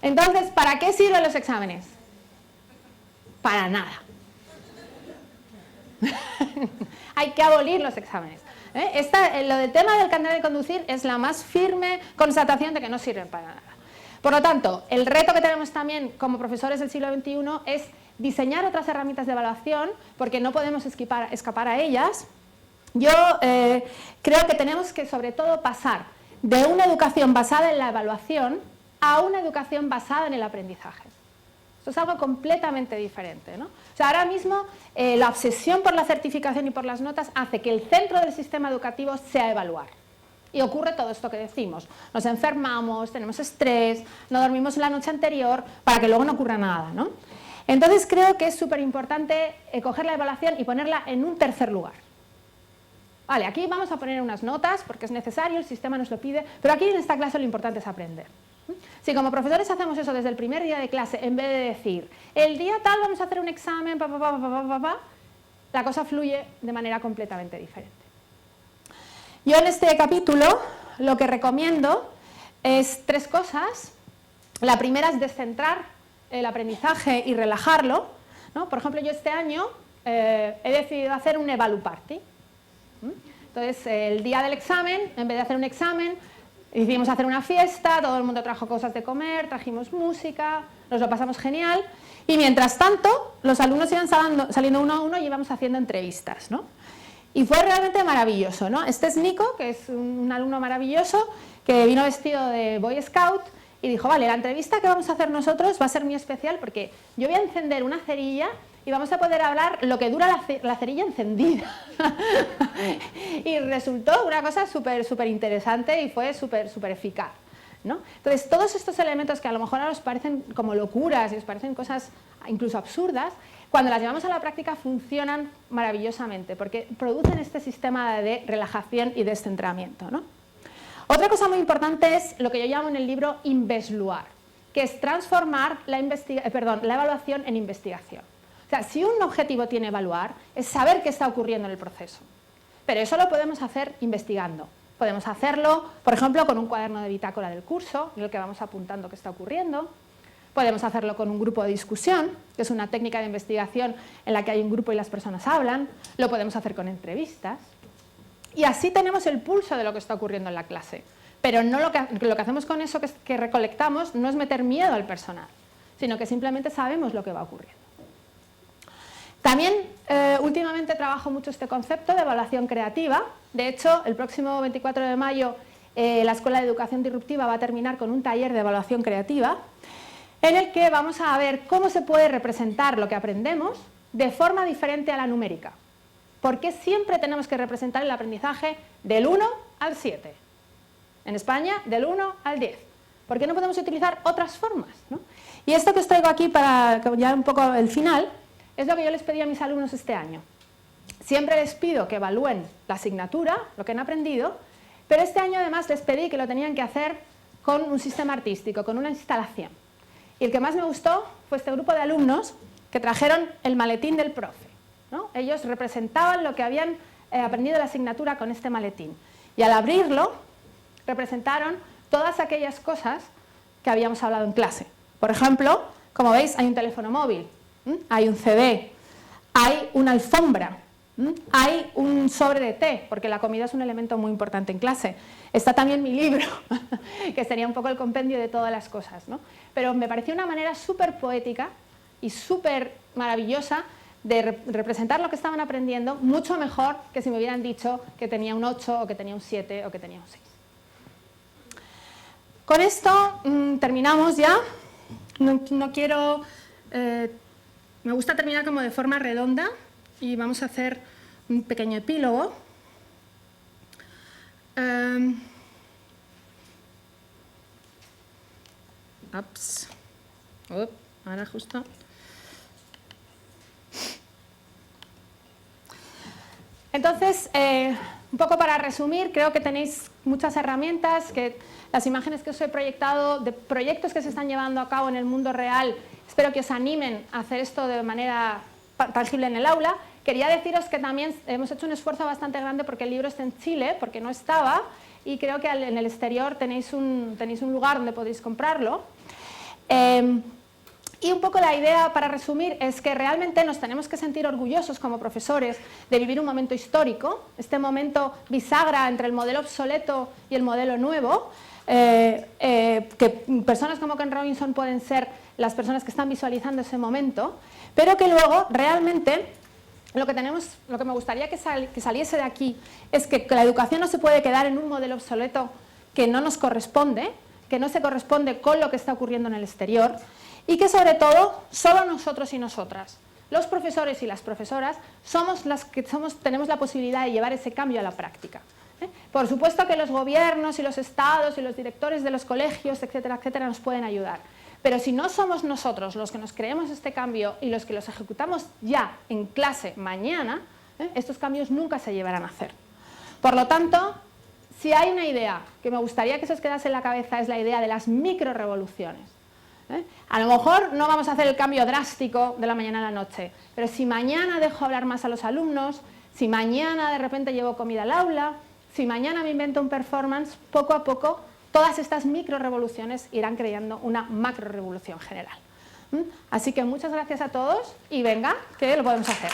Entonces, ¿para qué sirven los exámenes? Para nada. Hay que abolir los exámenes. Lo del tema del carnet de conducir es la más firme constatación de que no sirven para nada. Por lo tanto, el reto que tenemos también como profesores del siglo XXI es diseñar otras herramientas de evaluación, porque no podemos escapar a ellas. Yo creo que tenemos que, sobre todo, pasar de una educación basada en la evaluación a una educación basada en el aprendizaje. Esto es algo completamente diferente, ¿no? O sea, ahora mismo la obsesión por la certificación y por las notas hace que el centro del sistema educativo sea evaluar. Y ocurre todo esto que decimos. Nos enfermamos, tenemos estrés, no dormimos la noche anterior, para que luego no ocurra nada, ¿no? Entonces creo que es súper importante coger la evaluación y ponerla en un tercer lugar. Vale, aquí vamos a poner unas notas porque es necesario, el sistema nos lo pide, pero aquí en esta clase lo importante es aprender. Si como profesores hacemos eso desde el primer día de clase, en vez de decir, el día tal vamos a hacer un examen, la cosa fluye de manera completamente diferente. Yo en este capítulo lo que recomiendo es 3 cosas. La primera es descentrar el aprendizaje y relajarlo, ¿no? Por ejemplo, yo este año he decidido hacer un Evalu Party. Entonces, el día del examen, en vez de hacer un examen, decidimos hacer una fiesta, todo el mundo trajo cosas de comer, trajimos música, nos lo pasamos genial, y mientras tanto, los alumnos iban saliendo uno a uno y íbamos haciendo entrevistas, ¿no? Y fue realmente maravilloso, ¿no? Este es Nico, que es un alumno maravilloso, que vino vestido de Boy Scout y dijo, vale, la entrevista que vamos a hacer nosotros va a ser muy especial porque yo voy a encender una cerilla y vamos a poder hablar lo que dura la cerilla encendida. Y resultó una cosa súper interesante y fue súper eficaz, ¿no? Entonces, todos estos elementos que a lo mejor ahora os parecen como locuras y os parecen cosas incluso absurdas, cuando las llevamos a la práctica funcionan maravillosamente porque producen este sistema de relajación y descentramiento, ¿no? Otra cosa muy importante es lo que yo llamo en el libro invesluar, que es transformar la evaluación en investigación. O sea, si un objetivo tiene evaluar, es saber qué está ocurriendo en el proceso. Pero eso lo podemos hacer investigando. Podemos hacerlo, por ejemplo, con un cuaderno de bitácora del curso, en el que vamos apuntando qué está ocurriendo. Podemos hacerlo con un grupo de discusión, que es una técnica de investigación en la que hay un grupo y las personas hablan. Lo podemos hacer con entrevistas. Y así tenemos el pulso de lo que está ocurriendo en la clase. Pero no lo que hacemos con eso que recolectamos no es meter miedo al personal, sino que simplemente sabemos lo que va ocurriendo. También últimamente trabajo mucho este concepto de evaluación creativa. De hecho, el próximo 24 de mayo la Escuela de Educación Disruptiva va a terminar con un taller de evaluación creativa en el que vamos a ver cómo se puede representar lo que aprendemos de forma diferente a la numérica. ¿Por qué siempre tenemos que representar el aprendizaje del 1 al 7? En España, del 1 al 10. ¿Por qué no podemos utilizar otras formas, ¿no? Y esto que os traigo aquí para ya un poco el final es lo que yo les pedí a mis alumnos este año. Siempre les pido que evalúen la asignatura, lo que han aprendido, pero este año además les pedí que lo tenían que hacer con un sistema artístico, con una instalación. Y el que más me gustó fue este grupo de alumnos que trajeron el maletín del profe, ¿no? Ellos representaban lo que habían aprendido de la asignatura con este maletín. Y al abrirlo, representaron todas aquellas cosas que habíamos hablado en clase. Por ejemplo, como veis, hay un teléfono móvil, hay un CD, hay una alfombra, hay un sobre de té, porque la comida es un elemento muy importante en clase. Está también mi libro, que sería un poco el compendio de todas las cosas, ¿no? Pero me pareció una manera súper poética y súper maravillosa de representar lo que estaban aprendiendo, mucho mejor que si me hubieran dicho que tenía un 8 o que tenía un 7 o que tenía un 6. Con esto terminamos ya. No quiero... me gusta terminar como de forma redonda y vamos a hacer un pequeño epílogo. Ahora justo... Entonces, un poco para resumir, creo que tenéis muchas herramientas, que las imágenes que os he proyectado de proyectos que se están llevando a cabo en el mundo real, espero que os animen a hacer esto de manera tangible en el aula. Quería deciros que también hemos hecho un esfuerzo bastante grande porque el libro está en Chile, porque no estaba, y creo que en el exterior tenéis un lugar donde podéis comprarlo. Y un poco la idea, para resumir, es que realmente nos tenemos que sentir orgullosos como profesores de vivir un momento histórico, este momento bisagra entre el modelo obsoleto y el modelo nuevo, que personas como Ken Robinson pueden ser las personas que están visualizando ese momento, pero que luego realmente lo que me gustaría que saliese de aquí es que la educación no se puede quedar en un modelo obsoleto que no nos corresponde, que no se corresponde con lo que está ocurriendo en el exterior, y que sobre todo, solo nosotros y nosotras, los profesores y las profesoras, somos las que tenemos la posibilidad de llevar ese cambio a la práctica. Por supuesto que los gobiernos y los estados y los directores de los colegios, etcétera, etcétera, nos pueden ayudar. Pero si no somos nosotros los que nos creemos este cambio y los que los ejecutamos ya en clase mañana, estos cambios nunca se llevarán a hacer. Por lo tanto, si hay una idea que me gustaría que se os quedase en la cabeza, es la idea de las microrevoluciones. A lo mejor no vamos a hacer el cambio drástico de la mañana a la noche, pero si mañana dejo hablar más a los alumnos, si mañana de repente llevo comida al aula, si mañana me invento un performance, poco a poco todas estas microrevoluciones irán creando una macrorevolución general. Así que muchas gracias a todos y venga, que lo podemos hacer.